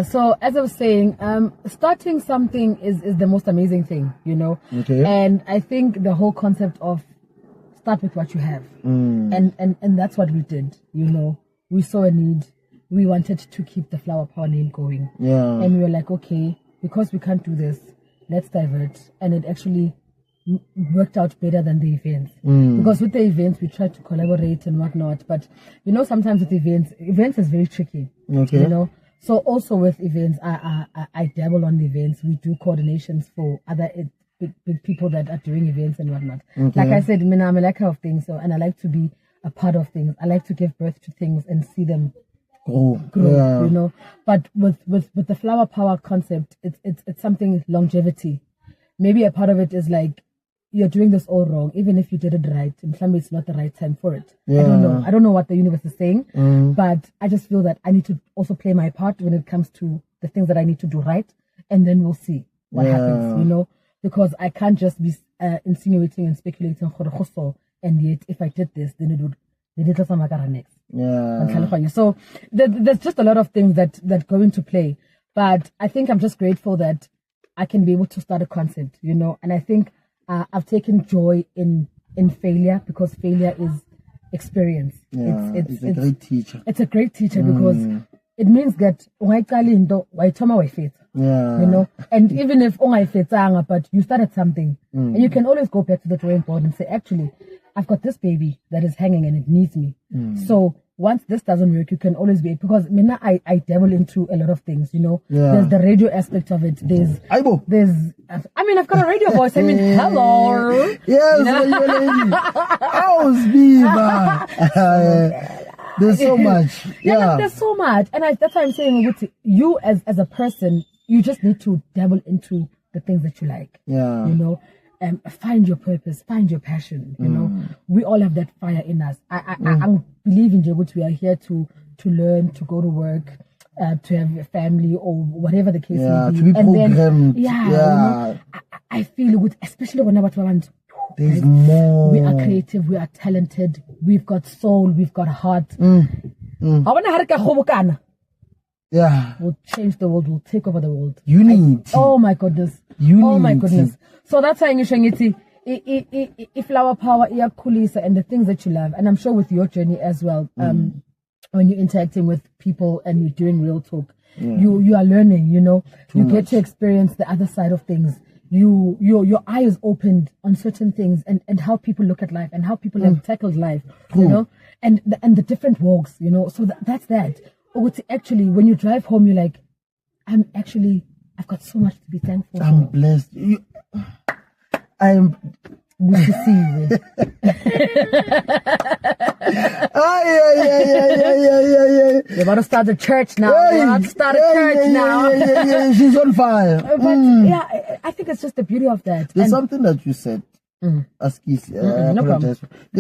so as I was saying, starting something is the most amazing thing, you know. And I think the whole concept of start with what you have. And that's what we did, you know. We saw a need. We wanted to keep the Flower Power name going. And we were like, okay, because we can't do this, let's divert. And it actually worked out better than the events. Because with the events, we tried to collaborate and whatnot. But, you know, sometimes with events is very tricky. You know. So also with events, I dabble on the events. We do coordinations for other big people that are doing events and whatnot. Like I said, I'm a liker of things, and I like to be a part of things. I like to give birth to things and see them grow, you know. But with the Flower Power concept, it's something longevity. Maybe a part of it is like you're doing this all wrong, even if you did it right. And maybe it's not the right time for it. I don't know what the universe is saying, but I just feel that I need to also play my part when it comes to the things that I need to do right, and then we'll see what happens, you know. Because I can't just be insinuating and speculating, and yet if I did this, then it would next. So there's just a lot of things that go into play. But I think I'm just grateful that I can be able to start a concept, you know. And I think I've taken joy in failure, because failure is experience. It's a great teacher. It's a great teacher because it means that you know, and even if but you started something, and you can always go back to the drawing board and say, actually, I've got this baby that is hanging and it needs me. So once this doesn't work, you can always be, because I dabble into a lot of things, you know. There's the radio aspect of it. I've got a radio voice. Hello. Yes, you know? Sbiva. There's so much. There's so much. And that's why I'm saying, you as a person, you just need to dabble into the things that you like. You know, find your purpose, find your passion. You know, we all have that fire in us. I believe in Djibouti. We are here to learn, to go to work, to have a family or whatever the case may be. To be programmed. You know, I feel good, especially when there's more. We are creative, we are talented, we've got soul, we've got heart. We'll change the world, we'll take over the world. Oh my goodness. So that's why if Flower Power, kulisa, and the things that you love, and I'm sure with your journey as well, when you're interacting with people and you're doing real talk, you are learning, you know. You get to experience the other side of things. Your eyes opened on certain things and how people look at life and how people have tackled life, you know, and the different walks, you know. So that's that. Or actually, when you drive home, you're like, I've got so much to be thankful for. I'm blessed. I'm Busisiwe. You're about to start the church now. She's on fire. But I think it's just the beauty of that. There's something that you said. There's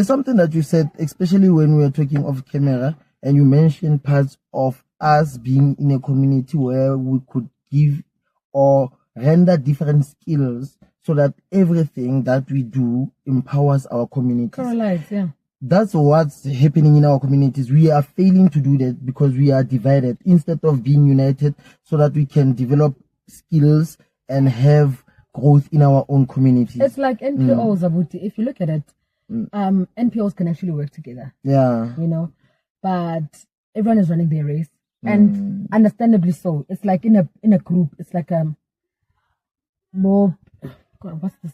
something that you said, especially when we were talking off camera, and you mentioned parts of us being in a community where we could give or render different skills so that everything that we do empowers our community. Correlates, That's what's happening in our communities. We are failing to do that because we are divided instead of being united so that we can develop skills and have growth in our own communities. It's like NPOs, Abuti. If you look at it, NPOs can actually work together. Yeah. You know, but everyone is running their race, and understandably so. It's like in a group. It's like more. What's this?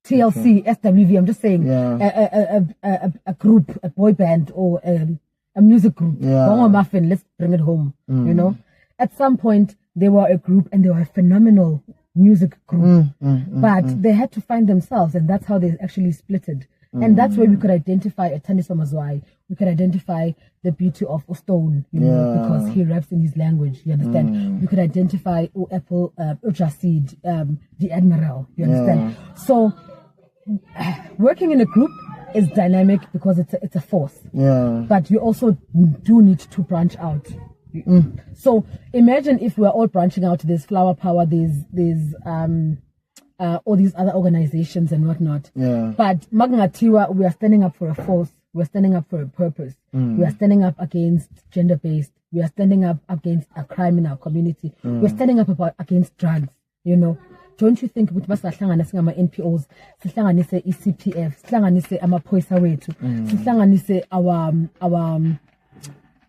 TLC, SWV. I'm just saying, a group, a boy band, or a music group. Bongo Muffin. Let's bring it home. You know, at some point they were a group and they were a phenomenal music group, but they had to find themselves, and that's how they actually splitted. And that's where we could identify a Thandiswa Mazwai. We could identify the beauty of Stone, you know, because he raps in his language. You understand? We could identify Apple, Jasid, the Admiral. You understand? So working in a group is dynamic because it's a force. But you also do need to branch out. So imagine if we're all branching out. There's Flower Power. There's all these other organizations and whatnot. But Magngatiwa, we are standing up for a force. We're standing up for a purpose. We are standing up against gender-based. We are standing up against a crime in our community. We're standing up against drugs. You know, don't you think ukuthi basahlanganisa ngama NPOs, sihlanganise iCPF, sihlanganise amaphoyisa wethu, sihlanganise our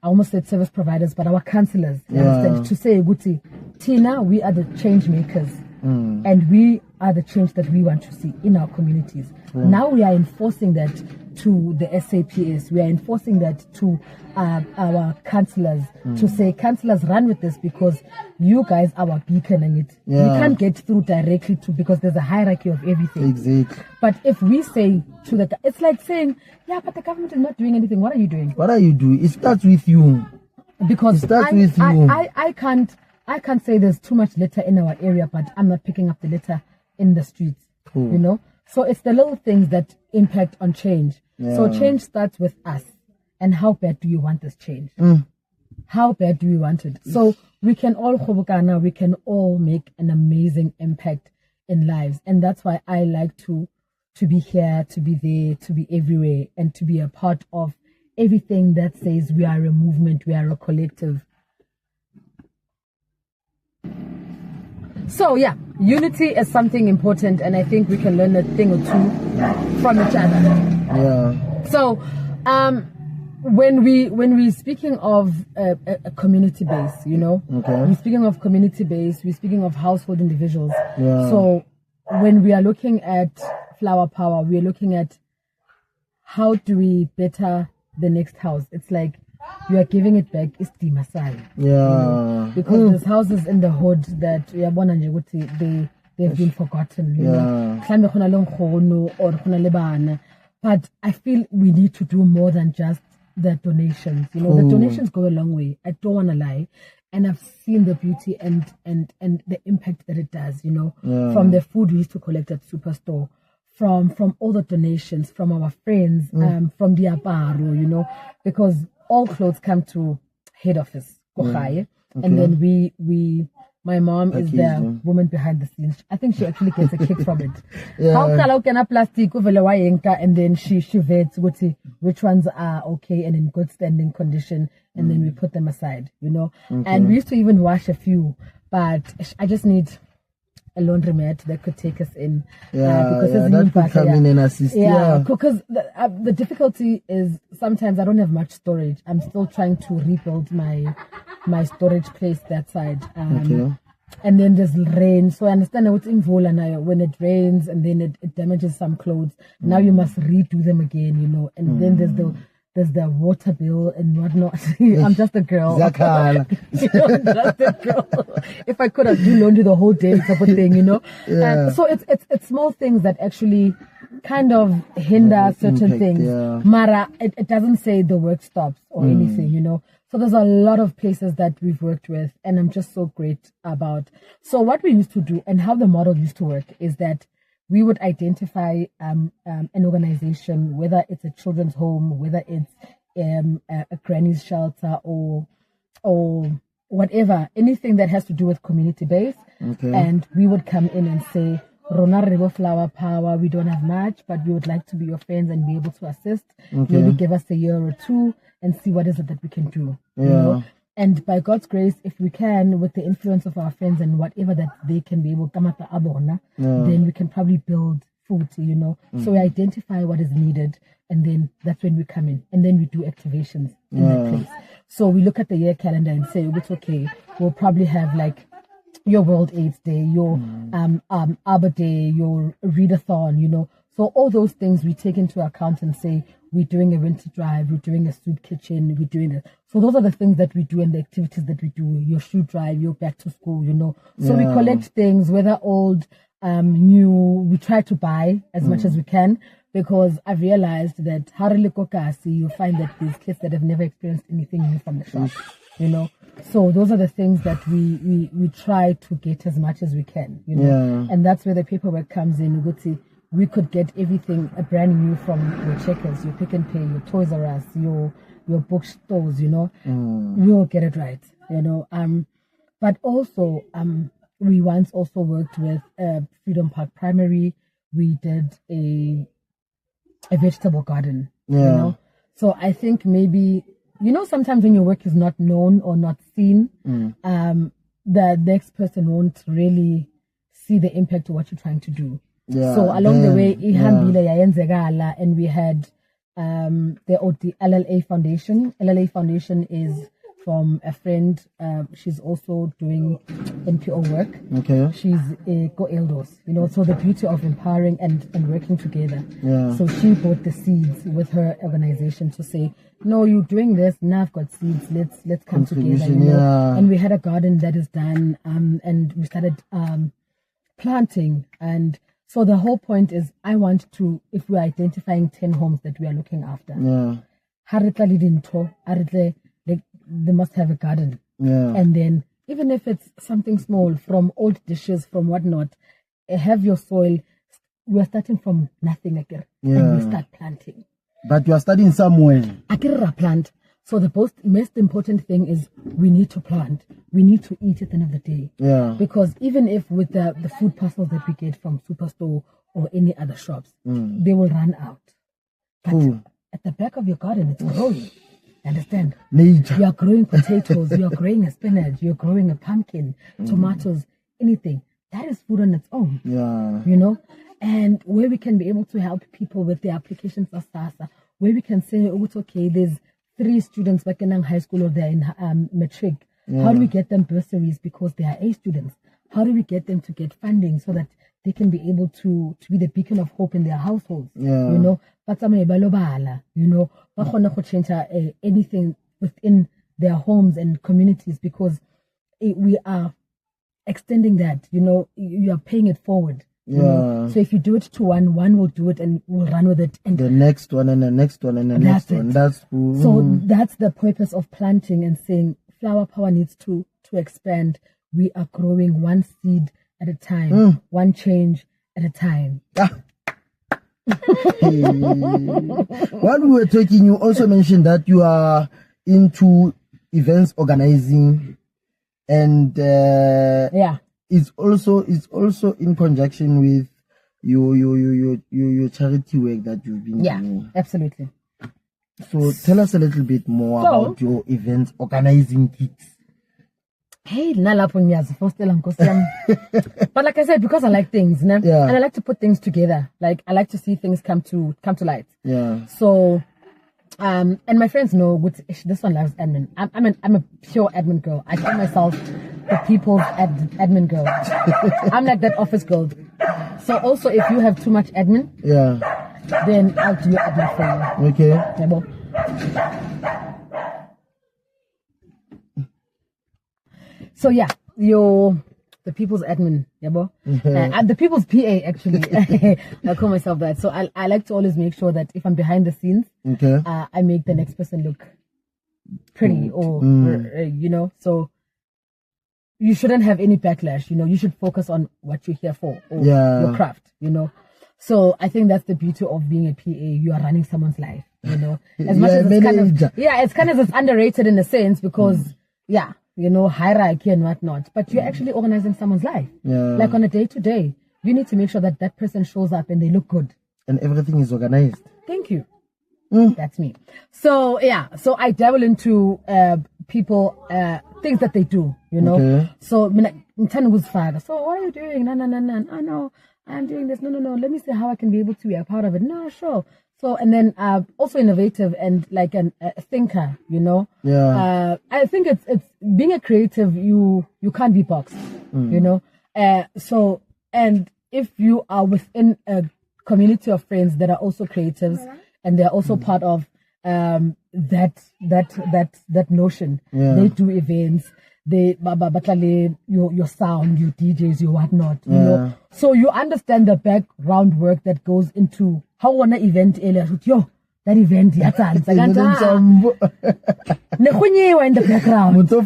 I almost said service providers, but our counselors, you understand, to say ukuthi Tina, we are the change makers. And we are the change that we want to see in our communities. Now we are enforcing that to the SAPS. We are enforcing that to our councillors, to say, councillors, run with this because you guys are our beacon in it. We can't get through directly to, because there's a hierarchy of everything. Exactly. But if we say to the, it's like saying, yeah, but the government is not doing anything. What are you doing? What are you doing? It starts with you. Because I can't say there's too much litter in our area, but I'm not picking up the litter in the streets. You know? So it's the little things that impact on change. So change starts with us. And how bad do you want this change? How bad do we want it? So we can all khobokana, we can all make an amazing impact in lives. And that's why I like to be here, to be there, to be everywhere, and to be a part of everything that says we are a movement, we are a collective. So yeah, unity is something important, and I think we can learn a thing or two from each other. So when we're speaking of a community base, you know, we're speaking of community base, we're speaking of household individuals. So when we are looking at Flower Power, we're looking at how do we better the next house. It's like you are giving it back. It's the Masai. You know? Because there's houses in the hood that they've been forgotten. You know? But I feel we need to do more than just the donations. You know, the donations go a long way. I don't want to lie. And I've seen the beauty and the impact that it does, you know, from the food we used to collect at Superstore, from all the donations, from our friends, from the Aparo, you know, because all clothes come to head office, and then we my mom is the woman behind the scenes. I think she actually gets a kick from it. How can a plastic and then she vets which ones are okay and in good standing condition, and then we put them aside, you know. And we used to even wash a few, but I just need a laundromat that could take us in. Because that could come in and assist. Because the difficulty is sometimes I don't have much storage. I'm still trying to rebuild my storage place that side. And then there's rain. So I understand what's in Vola now. When it rains and then it damages some clothes, now you must redo them again, you know. And then there's the water bill and whatnot. I'm just a girl. You know, I'm just a girl. If I could have do laundry the whole day, it's a good thing, you know. And so it's small things that actually kind of hinder certain things. Mara, it doesn't say the work stops or anything, you know. So there's a lot of places that we've worked with, and I'm just so great about. So what we used to do and how the model used to work is that we would identify an organization, whether it's a children's home, whether it's a granny's shelter or whatever, anything that has to do with community base. And we would come in and say, Rona Rebo Flower Power, we don't have much, but we would like to be your friends and be able to assist. Maybe give us a year or two and see what is it that we can do. You know? And by God's grace, if we can, with the influence of our friends and whatever that they can be able to then we can probably build food, you know. So we identify what is needed, and then that's when we come in, and then we do activations in that place. So we look at the year calendar and say, it's okay, we'll probably have like your World AIDS Day, your Arbor Day, your readathon, you know. So all those things we take into account and say, we're doing a winter drive, we're doing a soup kitchen, we're doing it. So those are the things that we do and the activities that we do, your shoe drive, your back to school, you know. So we collect things, whether old, new, we try to buy as much as we can, because I've realized that you find that these kids that have never experienced anything new from the shop, you know. So those are the things that we try to get as much as we can, you know. And that's where the paperwork comes in. We could get everything brand new from your Checkers, your Pick and Pay, your Toys R Us, your bookstores, you know. We'll get it right, you know. But also, we once also worked with Freedom Park Primary. We did a vegetable garden, you know. So I think maybe, you know, sometimes when your work is not known or not seen, the next person won't really see the impact of what you're trying to do. So along the way, and we had the LLA Foundation. LLA Foundation is from a friend. She's also doing NPO work. Okay. She's a Go-Eldos, you know, so the beauty of empowering and working together. So she bought the seeds with her organization to say, no, you're doing this, now I've got seeds, let's come together. You know? And we had a garden that is done, and we started planting. And so the whole point is, I want to, if we're identifying 10 homes that we are looking after, they must have a garden. And then, even if it's something small, from old dishes, from whatnot, have your soil. We're starting from nothing again. And we start planting. But you are starting somewhere. Akira plant. So the most important thing is we need to plant. We need to eat at the end of the day. Because even if with the food parcels that we get from Superstore or any other shops, they will run out. But at the back of your garden, it's growing. Understand? Nature. You are growing potatoes, you are growing a spinach, you're growing a pumpkin, tomatoes, anything. That is food on its own. You know? And where we can be able to help people with their applications of SASA, where we can say, oh, it's okay, there's 3 students back in high school or they're in matric. How do we get them bursaries because they are A students? How do we get them to get funding so that they can be able to be the beacon of hope in their households? You know, you know, change anything within their homes and communities, because we are extending that, you know, you are paying it forward. You know? So if you do it to one will do it and will run with it, and the next one and the next one and the next one. So that's the purpose of planting and saying Flower Power needs to expand. We are growing one seed at a time, one change at a time. While we were talking, you also mentioned that you are into events organizing, and it's also in conjunction with your charity work that you've been doing. Absolutely. So tell us a little bit more about your events organizing gigs. Hey, but like I said, because I like things, and I like to put things together. Like I like to see things come to light. So, and my friends know this one loves admin. I'm a pure admin girl. I call myself the people's admin girl. I'm like that office girl. So also, if you have too much admin, then I'll do your admin for you. Okay. So the people's admin, the people's PA actually. I call myself that. So I like to always make sure that if I'm behind the scenes, I make the next person look pretty or you know. So you shouldn't have any backlash. You know, you should focus on what you're here for or your craft. You know. So I think that's the beauty of being a PA. You are running someone's life. You know, as much as it's kind of underrated in a sense because you know, hierarchy and whatnot, but you're actually organizing someone's life. Like on a day-to-day, you need to make sure that that person shows up and they look good. And everything is organized. Thank you. That's me. So yeah, so I dabble into people things that they do, you know. Okay. So father. So what are you doing? No. I know I'm doing this. No. Let me see how I can be able to be a part of it. No, sure. So and then also innovative and like a thinker, you know. Yeah. I think it's being a creative. You can't be boxed, you know. So and if you are within a community of friends that are also creatives. And they're also part of that notion. Yeah. They do events. They your sound, your DJs, your whatnot. You know, so you understand the background work that goes into how one event. That event, in the background. Oh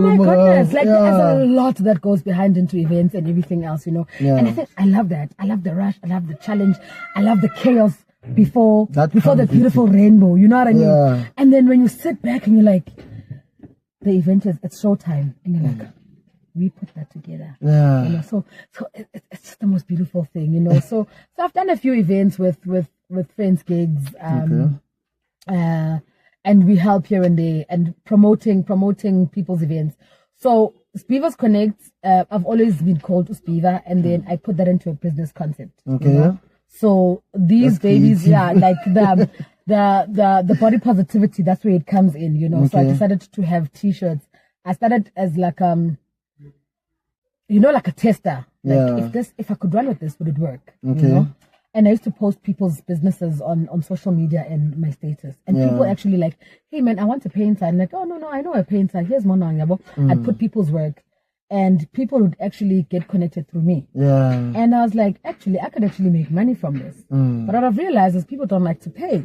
my goodness, like there's a lot that goes behind into events and everything else, you know. And I think I love that. I love the rush. I love the challenge. I love the chaos. Before the beautiful rainbow, you know what I mean? Yeah. And then when you sit back and you're like, the event it's showtime, and you're like, we put that together. Yeah. You know, so it's just the most beautiful thing, you know. So I've done a few events with friends gigs, and we help here and there and promoting people's events. So Sbiva's Connect, I've always been called Sbiva, and then I put that into a business concept. Okay. You know? So these babies, like the body positivity, that's where it comes in, you know. Okay. So I decided to have T-shirts. I started as like like a tester. Like if I could run with this, would it work? Okay. You know? And I used to post people's businesses on social media and my status. And people actually like, hey man, I want a painter. I'm like, oh no, I know a painter. Here's Moto. I'd put people's work. And people would actually get connected through me. Yeah. And I was like, actually, I could actually make money from this. But what I've realized is people don't like to pay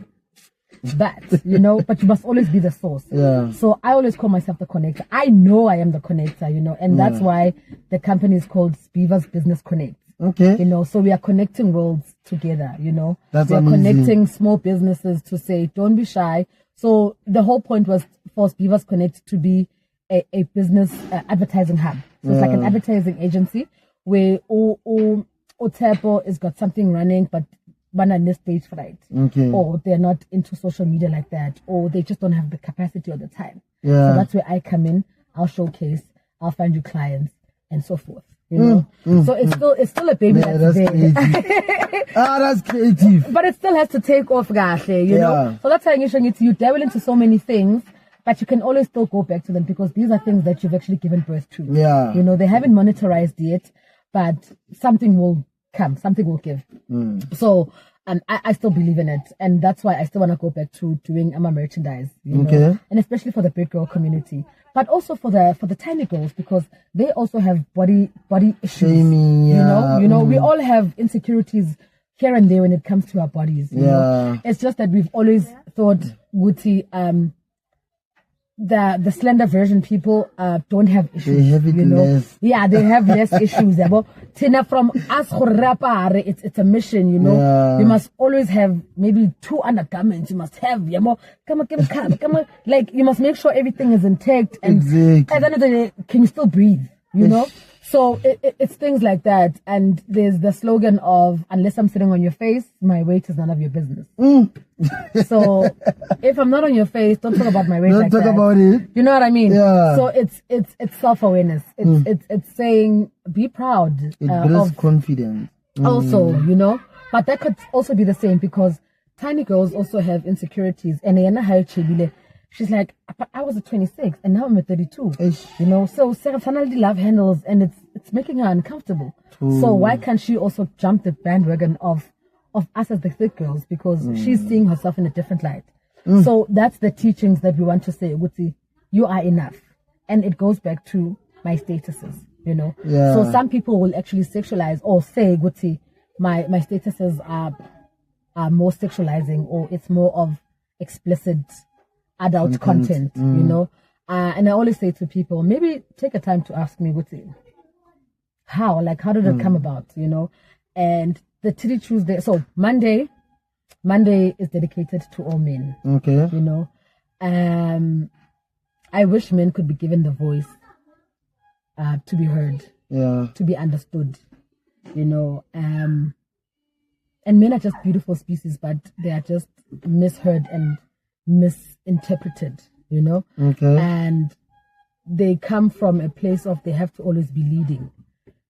that, you know, but you must always be the source. Yeah. So I always call myself the connector. I know I am the connector, you know, and that's why the company is called Sbiva's Business Connect. Okay. You know, so we are connecting worlds together, you know. That's we are amazing. connecting small businesses to say, don't be shy. So the whole point was for Sbiva's Connect to be a business advertising hub. So it's like an advertising agency where Otepo has got something running, but banana stage fright. Okay. Or they're not into social media like that, or they just don't have the capacity or the time. Yeah. So that's where I come in. I'll showcase. I'll find you clients and so forth. You know. So it's still a baby that's there. That's creative. But it still has to take off, guys. You know. So that's how you dabble into so many things. But you can always still go back to them because these are things that you've actually given birth to. Yeah. You know, they haven't monetized yet, but something will come, something will give. So I still believe in it. And that's why I still want to go back to doing merchandise. You know? And especially for the big girl community. But also for the tiny girls because they also have body issues. Shaming, You know, we all have insecurities here and there when it comes to our bodies. You know? It's just that we've always thought, Guti, the slender version people don't have issues. They have it less. Yeah, they have less issues. Tina, from us it's a mission, you know. You must always have maybe 2 undergarments. You must have come on, like you must make sure everything is intact and at the end of the day, can you still breathe? You know? So it's things like that. And there's the slogan of, unless I'm sitting on your face, my weight is none of your business. So if I'm not on your face, don't talk about my weight. Don't talk about it. You know what I mean? Yeah. So it's self-awareness. It's saying, be proud. It builds confidence. Also, you know, but that could also be the same because tiny girls also have insecurities. And she's like, I was at 26 and now I'm at 32. You know, so finally love handles and it's making her uncomfortable. So why can't she also jump the bandwagon of us as the thick girls because she's seeing herself in a different light. So that's the teachings that we want to say, Guti, you are enough. And it goes back to my statuses, you know. So some people will actually sexualize or say, Guti, my statuses are more sexualizing or it's more of explicit adult content, you know. And I always say to people, maybe take a time to ask me, Guti, how did it come about, you know? And the Titty Tuesday, so Monday is dedicated to all men. Okay. You know, I wish men could be given the voice to be heard, to be understood, you know. And men are just beautiful species, but they are just misheard and misinterpreted, you know. Okay. And they come from a place of they have to always be leading,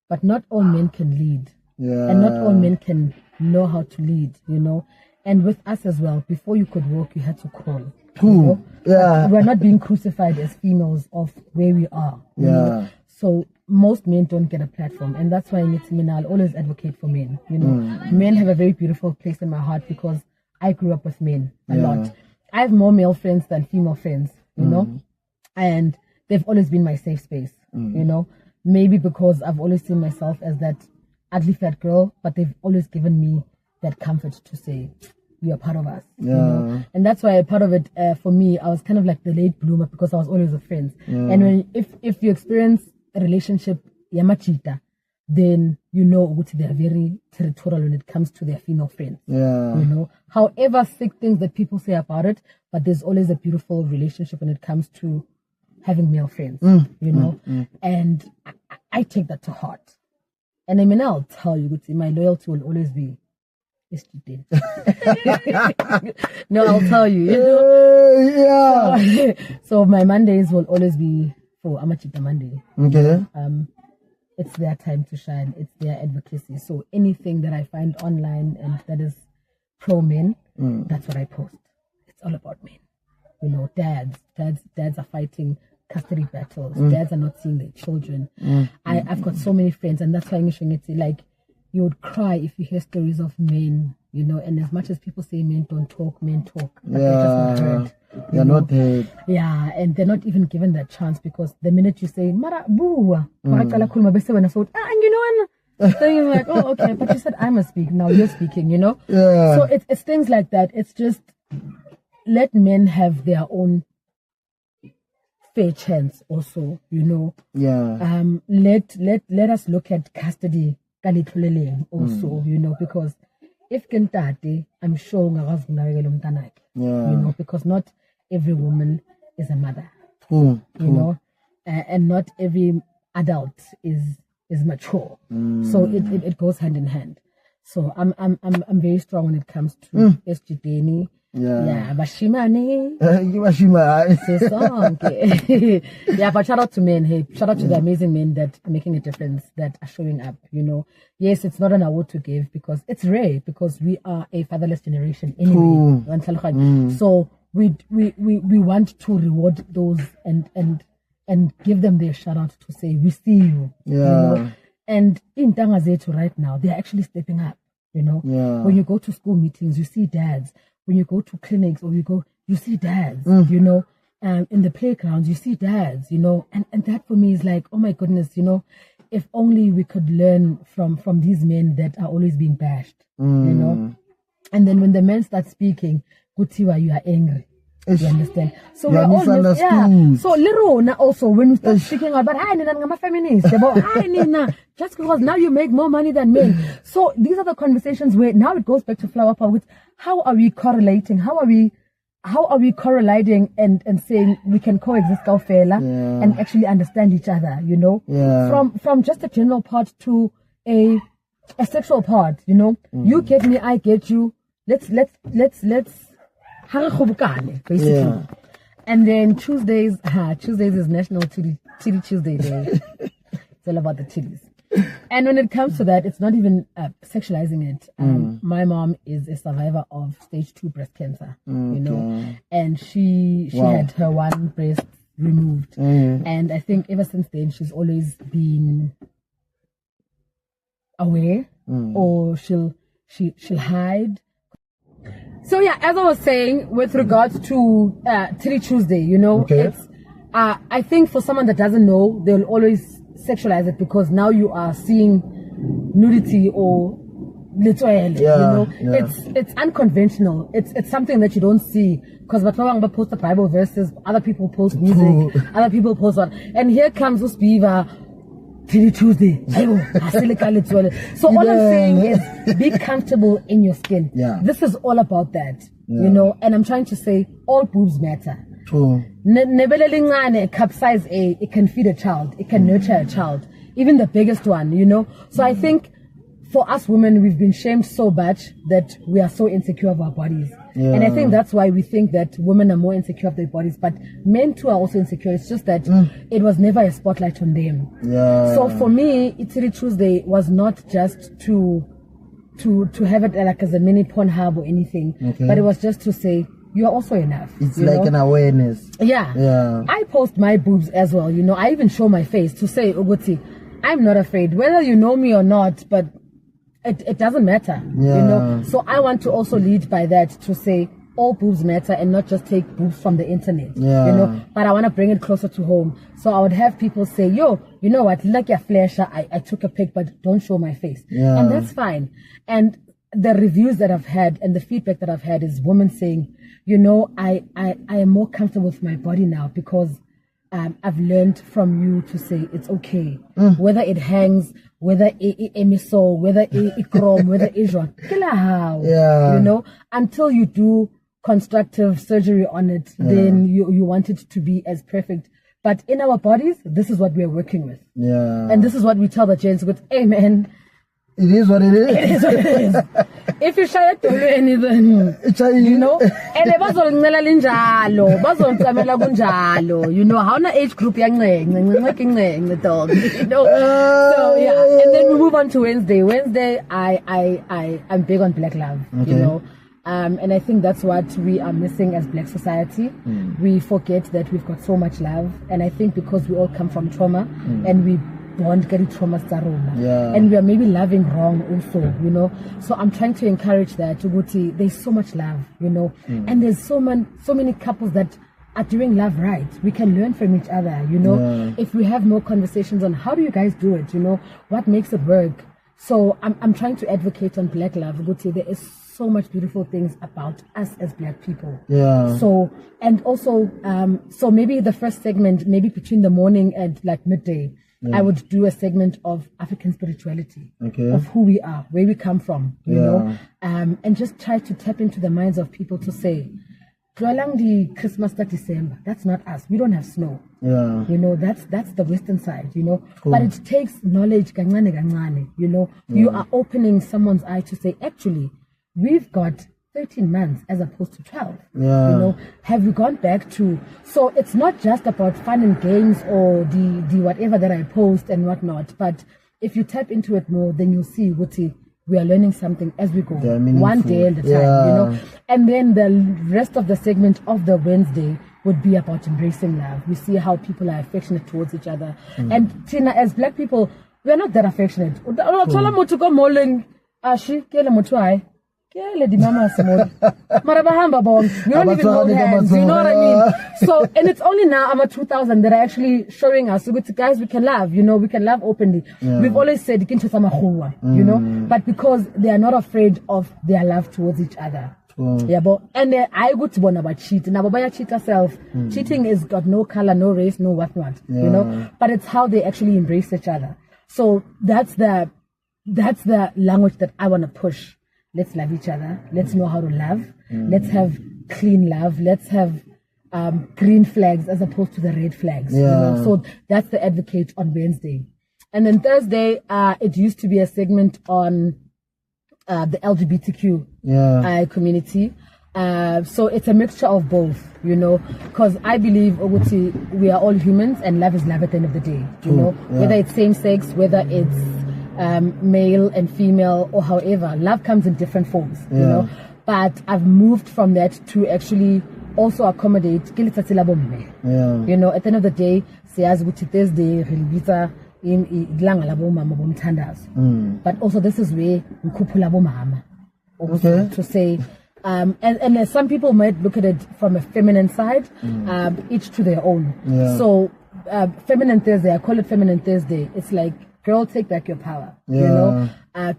but not all men can lead. Yeah. And not all men can know how to lead, you know. And with us as well, before you could walk, you had to crawl. True. You know? Yeah. We're not being crucified as females of where we are. You know? So most men don't get a platform. And that's why I'll always advocate for men. You know, men have a very beautiful place in my heart because I grew up with men a lot. I have more male friends than female friends, you know, and they've always been my safe space, you know, maybe because I've always seen myself as that ugly fat girl, but they've always given me that comfort to say, you're part of us, you know? And that's why a part of it, for me, I was kind of like the late bloomer because I was always with friends. And when, if you experience a relationship, yamachita, then you know they are very territorial when it comes to their female friends. You know, however sick things that people say about it, but there's always a beautiful relationship when it comes to having male friends, you know, and I take that to heart. And I mean, I'll tell you, my loyalty will always be Sbiva. No, I'll tell you. You know? So my Mondays will always be for Amachita Monday. Okay. It's their time to shine. It's their advocacy. So anything that I find online and that is pro men, that's what I post. It's all about men. You know, dads are fighting custody battles. Dads are not seeing their children. I've got so many friends, and that's why I'm saying it's like you would cry if you hear stories of men, you know, and as much as people say men don't talk, men talk, but they're just not heard. They're not heard. Yeah, and they're not even given that chance because the minute you say, Mara, boo, and you know, so you're like, oh, okay, but you said I must speak, now you're speaking, you know? So it's things like that. It's just let men have their own fair chance also, you know. Let us look at custody also, you know, because if kentate, I'm sure you know, because not every woman is a mother, you know, and not every adult is mature. So it goes hand in hand. So I'm very strong when it comes to SGDNI. Bashimane. Yeah, but shout out to men. Hey, shout out to the amazing men that are making a difference, that are showing up. You know, yes, it's not an award to give because it's rare because we are a fatherless generation anyway. So we want to reward those and give them their shout out to say we see you. You know? And in Tangazetu right now, they're actually stepping up. You know, when you go to school meetings, you see dads. When you go to clinics or you see dads, you know, in the playgrounds, you see dads, you know, and that for me is like, oh my goodness, you know, if only we could learn from these men that are always being bashed, you know, and then when the men start speaking, Kutiwa, you are angry. You understand? So we're all so Lerona also when we start speaking about I'm a feminist, just because now you make more money than men. So these are the conversations where now it goes back to flower power with how are we correlating? How are we correlating and saying we can coexist and actually understand each other, you know? From just a general part to a sexual part, you know? You get me, I get you. Let's basically. And then Tuesdays is National Titty Tuesday Day. It's all about the titties. And when it comes to that, it's not even sexualizing it. My mom is a survivor of stage 2 breast cancer, you know, and she had her one breast removed. And I think ever since then, she's always been aware or she'll hide. So yeah, as I was saying, with regards to Titty Tuesday, you know, it's I think for someone that doesn't know, they'll always sexualize it because now you are seeing nudity or little, you know, it's unconventional. It's something that you don't see because Batwanga post the Bible verses, other people post music, other people post one, and here comes Sbiva. Titty Tuesday. So all I'm saying is be comfortable in your skin. This is all about that, you know, and I'm trying to say all boobs matter. Capsize it can feed a child, it can nurture a child, even the biggest one, you know. So I think for us women, we've been shamed so much that we are so insecure of our bodies. Yeah. And I think that's why we think that women are more insecure of their bodies, but men too are also insecure. It's just that it was never a spotlight on them. Yeah. So for me, Italy Tuesday was not just to have it like as a mini porn hub or anything, but it was just to say, you are also enough. It's like an awareness. Yeah. I post my boobs as well. You know, I even show my face to say, Uguti, I'm not afraid, whether you know me or not, but it doesn't matter. Yeah. You know, so I want to also lead by that to say all boobs matter and not just take boobs from the internet. Yeah. You know, but I want to bring it closer to home. So I would have people say, yo, you know what, like your flash, I took a pic, but don't show my face. Yeah. And that's fine. And the reviews that I've had and the feedback that I've had is women saying, you know, I am more comfortable with my body now because I've learned from you to say it's okay. Whether it hangs, whether it emisol, whether it chrome, whether it how, you know, until you do constructive surgery on it, then you want it to be as perfect. But in our bodies, this is what we're working with. Yeah. And this is what we tell the gents with, hey man, it is what it is. It is what it is. If you shy to anything, you know, and you know, how na age group young the dog, you know. So yeah, and then we move on to Wednesday. Wednesday, I'm big on Black love, you know. And I think that's what we are missing as Black society. We forget that we've got so much love, and I think because we all come from trauma and we bond get trauma and we are maybe loving wrong also, you know. So I'm trying to encourage that there's so much love, you know, and there's so many couples that are doing love right. We can learn from each other, you know. If we have more conversations on how do you guys do it, you know, what makes it work. So I'm trying to advocate on Black love. There is so much beautiful things about us as Black people. So and also so maybe the first segment, maybe between the morning and like midday, I would do a segment of African spirituality, of who we are, where we come from, you know, and just try to tap into the minds of people to say, the Christmas that December, that's not us. We don't have snow. You know, that's the western side, you know. But it takes knowledge, you know. You are opening someone's eye to say, actually, we've got 13 months as opposed to 12. You know, have we gone back to, so it's not just about fun and games or the whatever that I post and whatnot, but if you tap into it more, then you'll see we are learning something as we go, one day at a time, you know. And then the rest of the segment of the Wednesday would be about embracing love. We see how people are affectionate towards each other. And Tina, as Black people, we are not that affectionate. We don't even hold hands, you know what I mean? So, and it's only now, I'm at 2000, that are actually showing us, so guys, we can love, you know, we can love openly. We've always said, you know, but because they are not afraid of their love towards each other. And I go to one about cheating. Now, Baba cheat herself. Cheating is got no color, no race, no whatnot, you know, but it's how they actually embrace each other. So that's the language that I want to push. Let's love each other. Let's know how to love. Let's have clean love. Let's have green flags as opposed to the red flags. You know? So that's the advocate on Wednesday. And then Thursday, it used to be a segment on the LGBTQ community. So it's a mixture of both, you know, because I believe we are all humans and love is love at the end of the day, you know, whether it's same sex, whether it's male and female or however, love comes in different forms, you know. But I've moved from that to actually also accommodate, you know, at the end of the day, Thursday, but also this is where to say, and some people might look at it from a feminine side, each to their own. So Feminine Thursday, I call it Feminine Thursday. It's like, girl, take back your power. You know,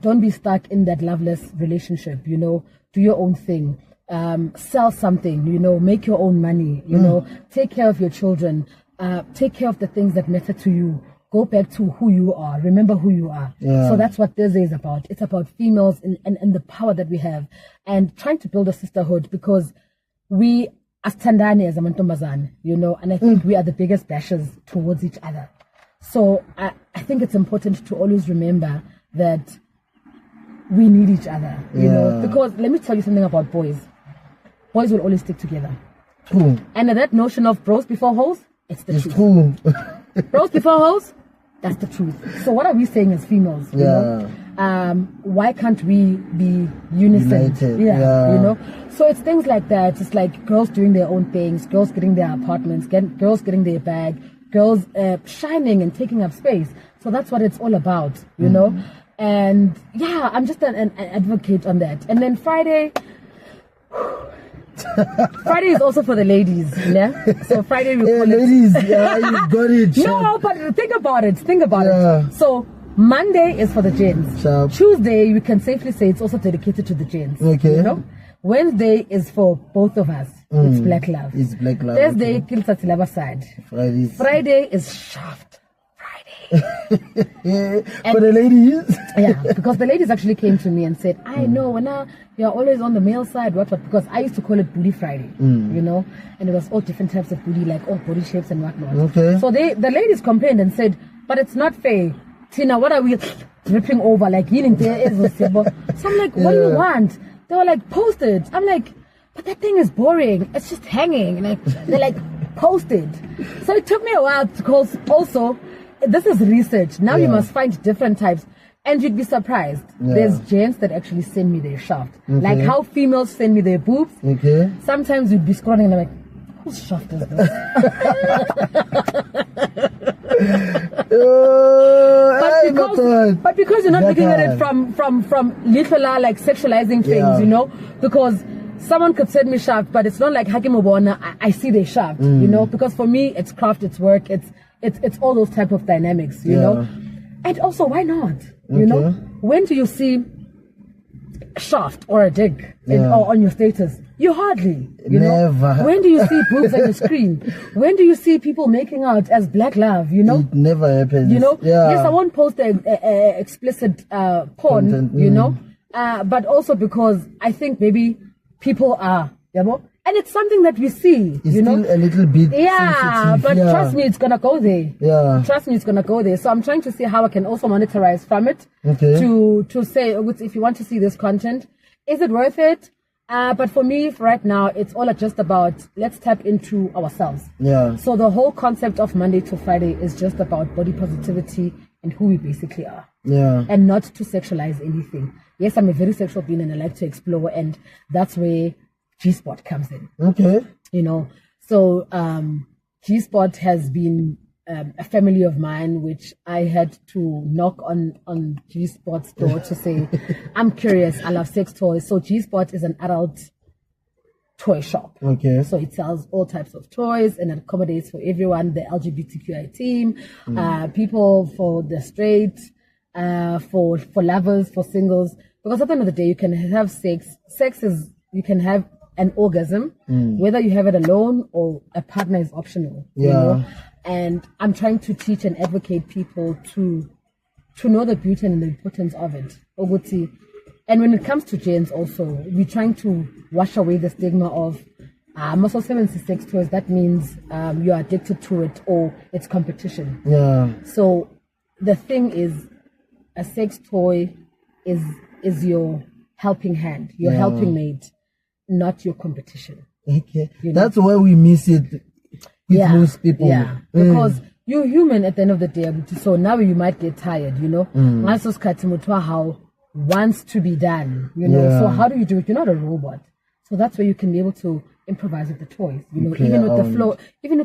don't be stuck in that loveless relationship. You know, do your own thing. Sell something. You know, make your own money. You know, take care of your children. Take care of the things that matter to you. Go back to who you are. Remember who you are. So that's what Thursday is about. It's about females and the power that we have, and trying to build a sisterhood, because we as Tandani, as a Mantombazan, you know, and I think we are the biggest bashers towards each other. So I think it's important to always remember that we need each other, you know, because let me tell you something about boys. Boys will always stick together. True. And that notion of bros before hoes, it's the truth. True. Bros before hoes, that's the truth. So what are we saying as females? You know? Why can't we be united? Yeah, you know. So it's things like that. It's like girls doing their own things, girls getting their apartments, girls getting their bag, girls shining and taking up space. So that's what it's all about, you know. And yeah, I'm just an advocate on that. And then Friday is also for the ladies, yeah. So Friday we call ladies, yeah, you got it. No, but think about it. So Monday is for the gents. Tuesday, we can safely say it's also dedicated to the gents. Okay. You know? Wednesday is for both of us. It's Black Love. It's Black Love. Thursday, Kilsatilaba side. Friday is Shaft. For the ladies. Yeah, because the ladies actually came to me and said, I know, now you're always on the male side, what, because I used to call it Booty Friday, you know, and it was all different types of booty, like all body shapes and whatnot. Okay. So the ladies complained and said, but it's not fair. Tina, what are we dripping over? Like, healing there is. So I'm like, what do you want? They were like, post it. I'm like, but that thing is boring. It's just hanging. And they're like, post it. So it took me a while because also, this is research. Now you must find different types. And you'd be surprised. There's gents that actually send me their shaft. Like how females send me their boobs. Sometimes you'd be scrolling and I'm like, whose shaft is this? But because you're not looking at it from literal like sexualizing things, you know, because someone could send me shaft, but it's not like Hakimobona. I see their shaft, you know, because for me it's craft, it's work, it's all those type of dynamics, you know. And also, why not? You know, when do you see shaft or a dick or on your status? You hardly, you Never. know. When do you see boobs on your screen? When do you see people making out as Black Love? You know, it never happens. You know, yes, I won't post explicit porn. Content, you know, but also because I think maybe people are, you know. And it's something that we see, it's you know. Still a little bit sensitive. But trust me, it's gonna go there. Trust me, it's gonna go there. So I'm trying to see how I can also monetize from it. To say, if you want to see this content, is it worth it? But for me, right now, it's all just about let's tap into ourselves. So the whole concept of Monday to Friday is just about body positivity and who we basically are. And not to sexualize anything. Yes, I'm a very sexual being and I like to explore, and that's where G-Spot comes in. You know, so G-Spot has been a family of mine, which I had to knock on G-Spot's door to say, I'm curious, I love sex toys. So G-Spot is an adult toy shop. So it sells all types of toys and accommodates for everyone, the LGBTQI team, people for the straight, for lovers, for singles. Because at the end of the day, you can have sex. Sex is, you can have an orgasm, whether you have it alone or a partner is optional. You know? And I'm trying to teach and advocate people to know the beauty and the importance of it. And when it comes to gents also, we're trying to wash away the stigma of muscle 76 toys. That means you're addicted to it or it's competition. So the thing is, a sex toy is your helping hand, your helping mate, not your competition. You know? That's why we miss it with most people. Because you're human at the end of the day. So now you might get tired, you know. How wants to be done, you know. So how do you do it? You're not a robot. So that's where you can be able to improvise with the toys, you know, even with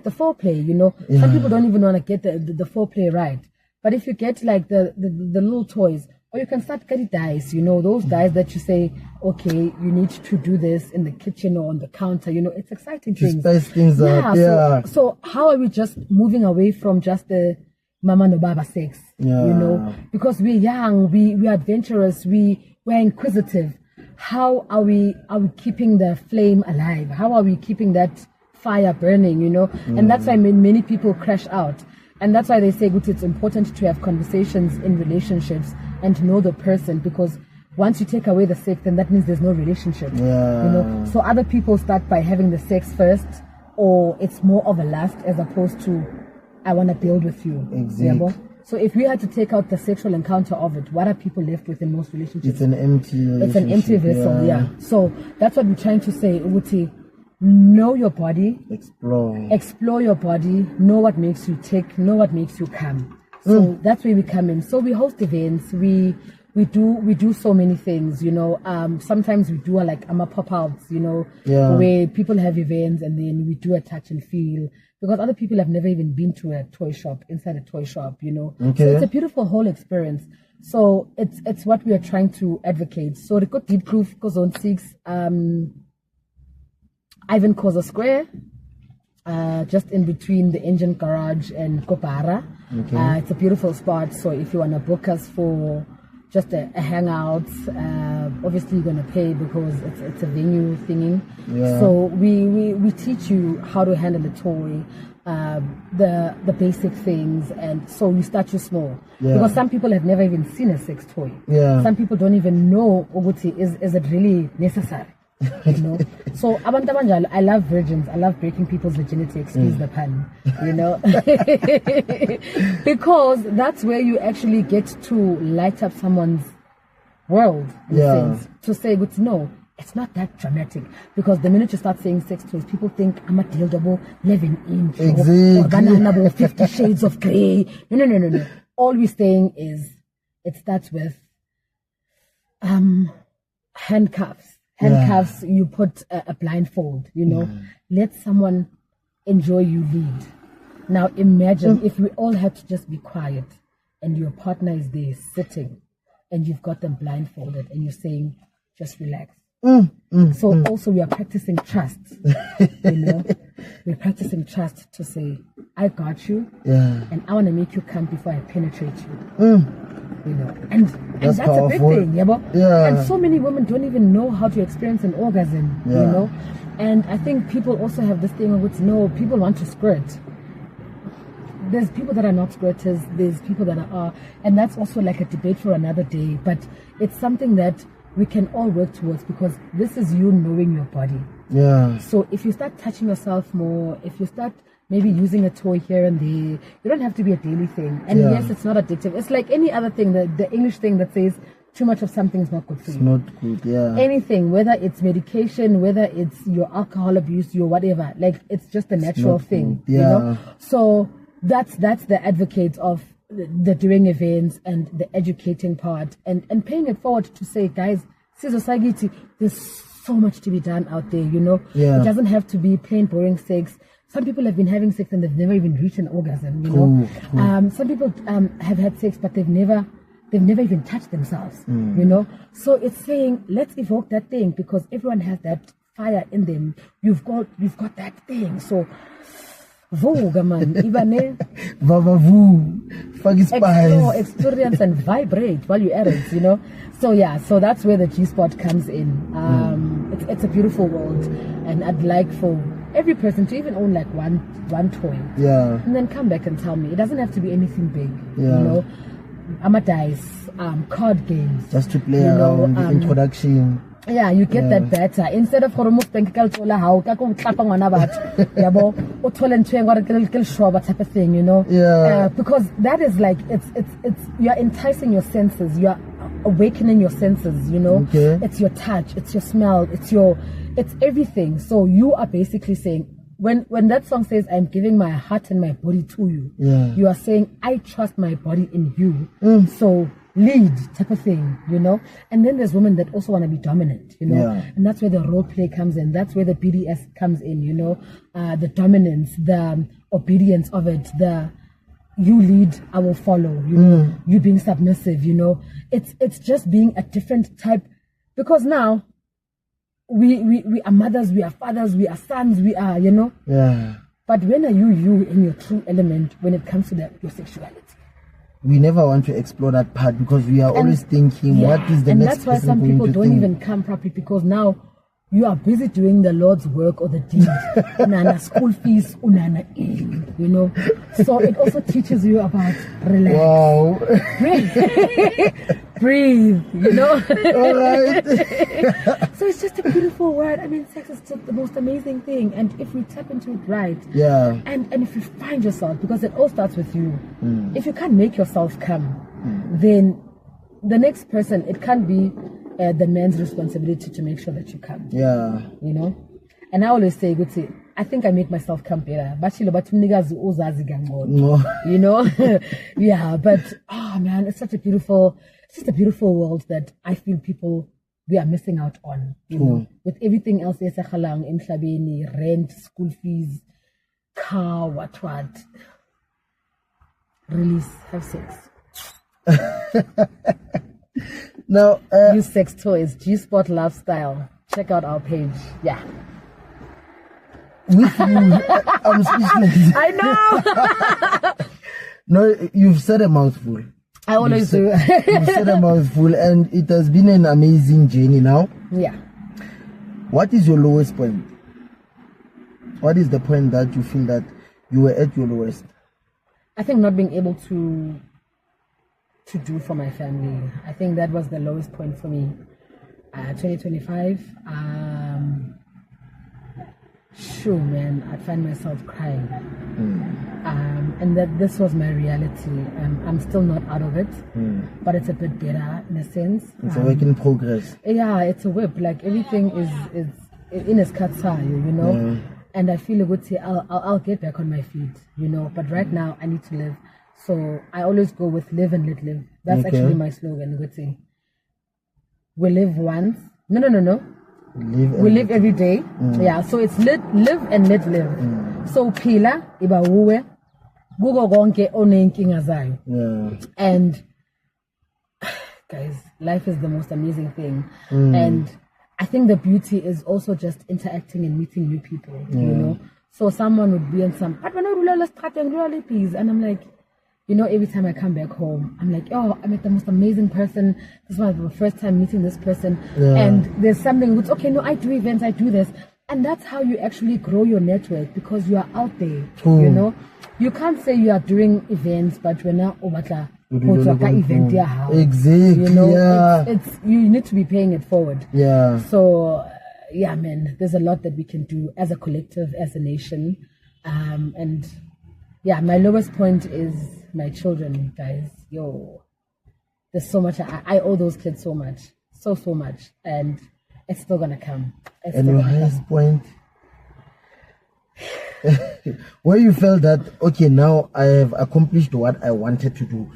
the foreplay, you know. Some people don't even want to get the foreplay right. But if you get like the little toys, or you can start getting dice, you know, those dice that you say, okay, you need to do this in the kitchen or on the counter, you know, it's exciting things. Spice things up, So how are we just moving away from just the mama no baba sex, you know, because we're young, we're adventurous, we're inquisitive. How are we keeping the flame alive? How are we keeping that fire burning, you know? And that's why many people crash out. And that's why they say it's important to have conversations in relationships and know the person, because once you take away the sex, then that means there's no relationship. You know, so other people start by having the sex first, or it's more of a lust as opposed to I want to build with you. So if we had to take out the sexual encounter of it, what are people left with in most relationships? It's an empty vessel, yeah. So that's what we're trying to say, Uti. Know your body. Explore your body. Know what makes you tick. Know what makes you come. So that's where we come in. So we host events. We do so many things, you know. Sometimes we do like pop-outs, you know, where people have events and then we do a touch and feel, because other people have never even been to a toy shop, inside a toy shop, you know. So it's a beautiful whole experience. So it's what we are trying to advocate. So the good deep proof goes on 6, Ivan Koza Square, just in between the engine garage and Kopara. It's a beautiful spot. So if you want to book us for just a hangout, obviously you're gonna pay because it's a venue thingy. So we teach you how to handle a toy, the basic things, and so you start you small, because some people have never even seen a sex toy. Some people don't even know is it really necessary. You know, so I love virgins. I love breaking people's virginity. Excuse the pun, you know, because that's where you actually get to light up someone's world. In a sense, to say, no, it's not that dramatic. Because the minute you start saying sex toys, people think I'm a dildo 11-inch or banana 50 shades of grey. No. All we're saying is it starts with handcuffs. You put a blindfold, you know, let someone enjoy you lead. Now imagine if we all had to just be quiet and your partner is there sitting and you've got them blindfolded and you're saying, just relax. So also we are practicing trust, you know, we're practicing trust to say, I got you and I want to make you come before I penetrate you. You know, and that's powerful. A big thing, and so many women don't even know how to experience an orgasm, you know. And I think people also have this thing of people want to squirt. There's people that are not squirters, there's people that are, and that's also like a debate for another day, but it's something that we can all work towards, because this is you knowing your body. So if you start touching yourself more, if you start maybe using a toy here and there, you don't have to be a daily thing. And yes, it's not addictive. It's like any other thing, the English thing that says too much of something is not good for you. It's not good, Anything, whether it's medication, whether it's your alcohol abuse, your whatever, like it's just a natural thing, you know? So that's the advocate of the doing events and the educating part and paying it forward to say, guys, society, there's so much to be done out there, you know? It doesn't have to be plain boring sex. Some people have been having sex and they've never even reached an orgasm, you know. Some people have had sex, but they've never even touched themselves, you know. So it's saying, let's evoke that thing, because everyone has that fire in them. You've got that thing. So, voga man, even explore, experience, and vibrate while you're at it, you know. So so that's where the G-spot comes in. It's a beautiful world, and I'd like for every person to even own like one toy, and then come back and tell me. It doesn't have to be anything big, you know. Dice, card games, just to play around, the introduction. You get that better instead of type of thing, you know. Because that is like it's you're enticing your senses, you're awakening your senses, you know. It's your touch, it's your smell, it's everything. So you are basically saying, when that song says, I'm giving my heart and my body to you, you are saying, I trust my body in you. So lead type of thing, you know. And then there's women that also want to be dominant, you know. And that's where the role play comes in. That's where the BDS comes in, you know. The dominance, the obedience of it, the you lead, I will follow, you know. You being submissive, you know. It's just being a different type, because now we are mothers, we are fathers, we are sons, we are, you know. But when are you in your true element when it comes to your sexuality? We never want to explore that part, because we are always thinking, what is the next person going to think? And that's why some people don't even come properly, because now you are busy doing the Lord's work or the deed. Unana school fees, unana, you know. So it also teaches you about relax. Wow. breathe, you know. All right. So it's just a beautiful word. I mean, sex is just the most amazing thing, and if we tap into it right, and if you find yourself, because it all starts with you. If you can't make yourself come, then the next person, it can't be the man's responsibility to make sure that you come. Yeah. You know, and I always say, I think I make myself come better. You know, yeah. But oh man, it's such a beautiful world that I feel we are missing out on. You know, with everything else, rent, school fees, car, what. Release, have sex. Now, use sex toys, G-Spot Lifestyle. Check out our page. Yeah. With you, I'm speechless. I know. No, you've said a mouthful. I always do. You've said a mouthful, and it has been an amazing journey now. Yeah. What is your lowest point? What is the point that you feel that you were at your lowest? I think not being able to do for my family. I think that was the lowest point for me. 2025. Sure, man, I'd find myself crying. And that this was my reality. I'm still not out of it, but it's a bit better in a sense. It's a work in progress. Yeah, it's a whip. Like everything is in its katsa, you know. Yeah. And I feel I'll get back on my feet, you know. But right now I need to live. So I always go with live and let live. That's actually my slogan. We live once. No. We live every day. Yeah, so it's live and let live. So phila iba uwe kuko konke onenkinga zayo. And guys, life is the most amazing thing. And I think the beauty is also just interacting and meeting new people, you know. So someone would be on some, and I'm like, you know, every time I come back home, I'm like, oh, I met the most amazing person. This was my first time meeting this person. And there's something which, okay, no, I do events, I do this. And that's how you actually grow your network, because you are out there, you know. You can't say you are doing events, but we're not event. Exactly. You know, it's you need to be paying it forward. Yeah. So, yeah, man, there's a lot that we can do as a collective, as a nation. And yeah, my lowest point is my children, guys. Yo, there's so much. I owe those kids so much, so much, and it's still gonna come. And your highest point, where you felt that, okay, now I have accomplished what I wanted to do.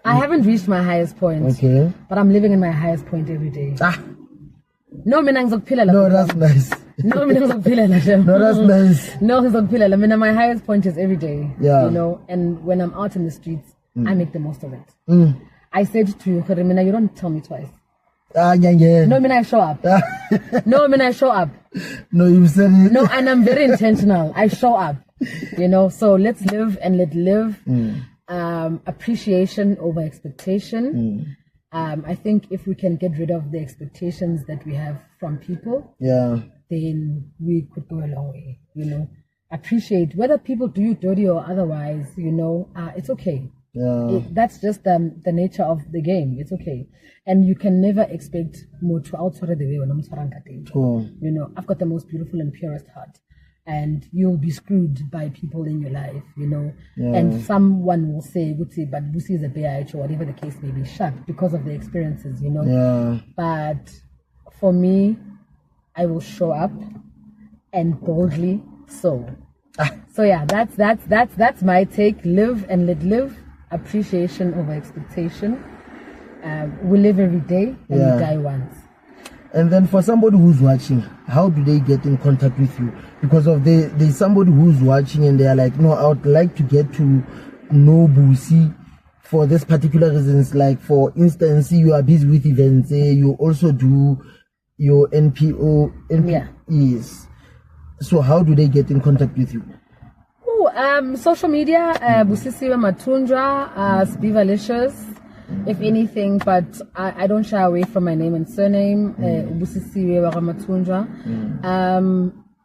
I haven't reached my highest point. Okay. But I'm living in my highest point every day. No, that's nice. No, that's nice. No, my highest point is every day. Yeah. You know, and when I'm out in the streets, I make the most of it. I said to you, you don't tell me twice. Yeah. No, I show up. I show up. No, you said it. No, and I'm very intentional. I show up. You know, so let's live and let live. Appreciation over expectation. I think if we can get rid of the expectations that we have from people, then we could go a long way, you know. Appreciate whether people do you dirty or otherwise, you know, it's okay. That's just the nature of the game. It's okay. And you can never expect Moto outside the way when I'm you know, I've got the most beautiful and purest heart. And you'll be screwed by people in your life, you know. And someone will say, but Busi is a bitch, or whatever the case may be, shut because of the experiences, you know. But for me, I will show up and boldly so. So yeah, that's my take. Live and let live. Appreciation over expectation. We live every day and we die once. And then for somebody who's watching, how do they get in contact with you? Because of there's somebody who's watching and they are like, no, I would like to get to know Busi for this particular reasons. Like, for instance, you are busy with events, you also do your NPOs. So how do they get in contact with you? Social media, Busisiwe Mathunjwa, Sbiva, if anything, but I don't shy away from my name and surname, Busisiwe Mathunjwa.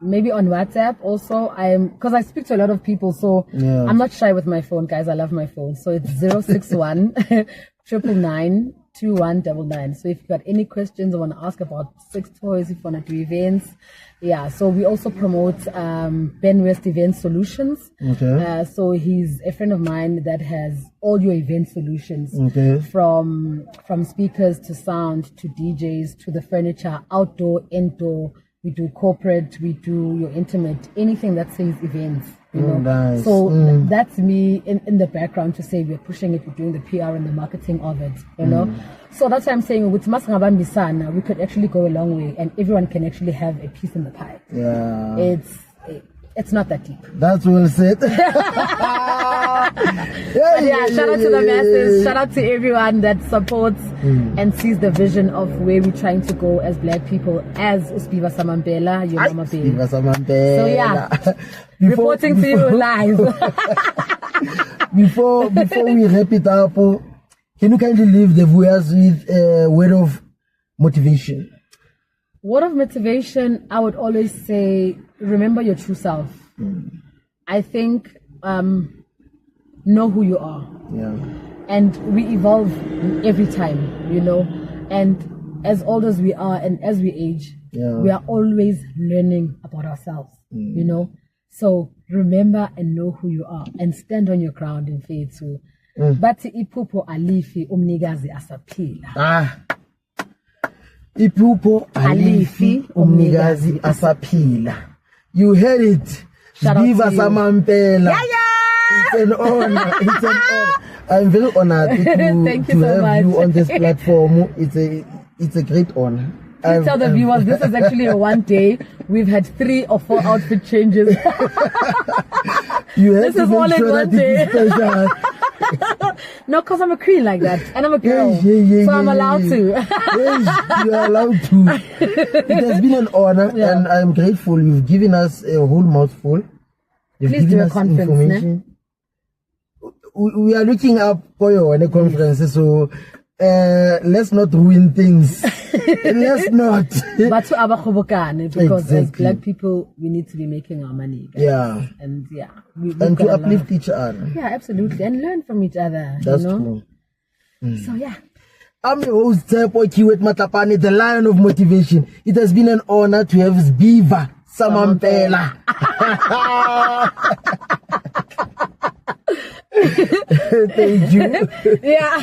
Maybe on WhatsApp also, because I speak to a lot of people, so I'm not shy with my phone, guys. I love my phone. So it's 061 999 2199. So if you've got any questions or want to ask about sex toys, if you want to do events, yeah. So we also promote Ben West Event Solutions. Okay. So he's a friend of mine that has all your event solutions. Okay. From speakers to sound to DJs to the furniture, outdoor, indoor. We do corporate, we do your intimate, anything that says events. You know, nice. so that's me in the background to say we're pushing it, we're doing the PR and the marketing of it, you know. So that's why I'm saying with Masangabambisana, we could actually go a long way and everyone can actually have a piece in the pie. Yeah. It's not that deep. That's well said. Yeah, shout out to the masses, shout out to everyone that supports and sees the vision of where we're trying to go as black people, as Sbiva Mampela, your mama baby. Sbiva Mampela. So yeah, reporting to you live. before we wrap it up, can you kindly leave the viewers with a word of motivation? Word of motivation, I would always say, remember your true self. I think know who you are. Yeah. And we evolve every time, you know. And as old as we are and as we age, we are always learning about ourselves, you know. So remember and know who you are and stand on your ground in faith too. Bathi iphupho alifi umnikazi asaphila. Iphupho alifi umnikazi asaphila. You heard it. Sbiva Mampela. Yeah. It's an honor. It's an honor. I'm very honored to have you on this platform. It's a great honor. Please tell the viewers this is actually a one day. We've had 3 or 4 outfit changes. You have this is all in one day. Special. No, because I'm a queen like that. And I'm a girl. So I'm allowed to. Yes, you are allowed to. It has been an honor and I'm grateful. You've given us a whole mouthful. Please do a conference. We are looking up for your conference, so let's not ruin things. Let's not. But to because as black people, we need to be making our money. Guys. Yeah. And yeah. And to uplift each other. Yeah, absolutely. And learn from each other. That's true. So yeah. I'm your host, Chiwet Matlapane, the Lion of Motivation. It has been an honor to have Sbiva Mampela. Thank you. Yeah.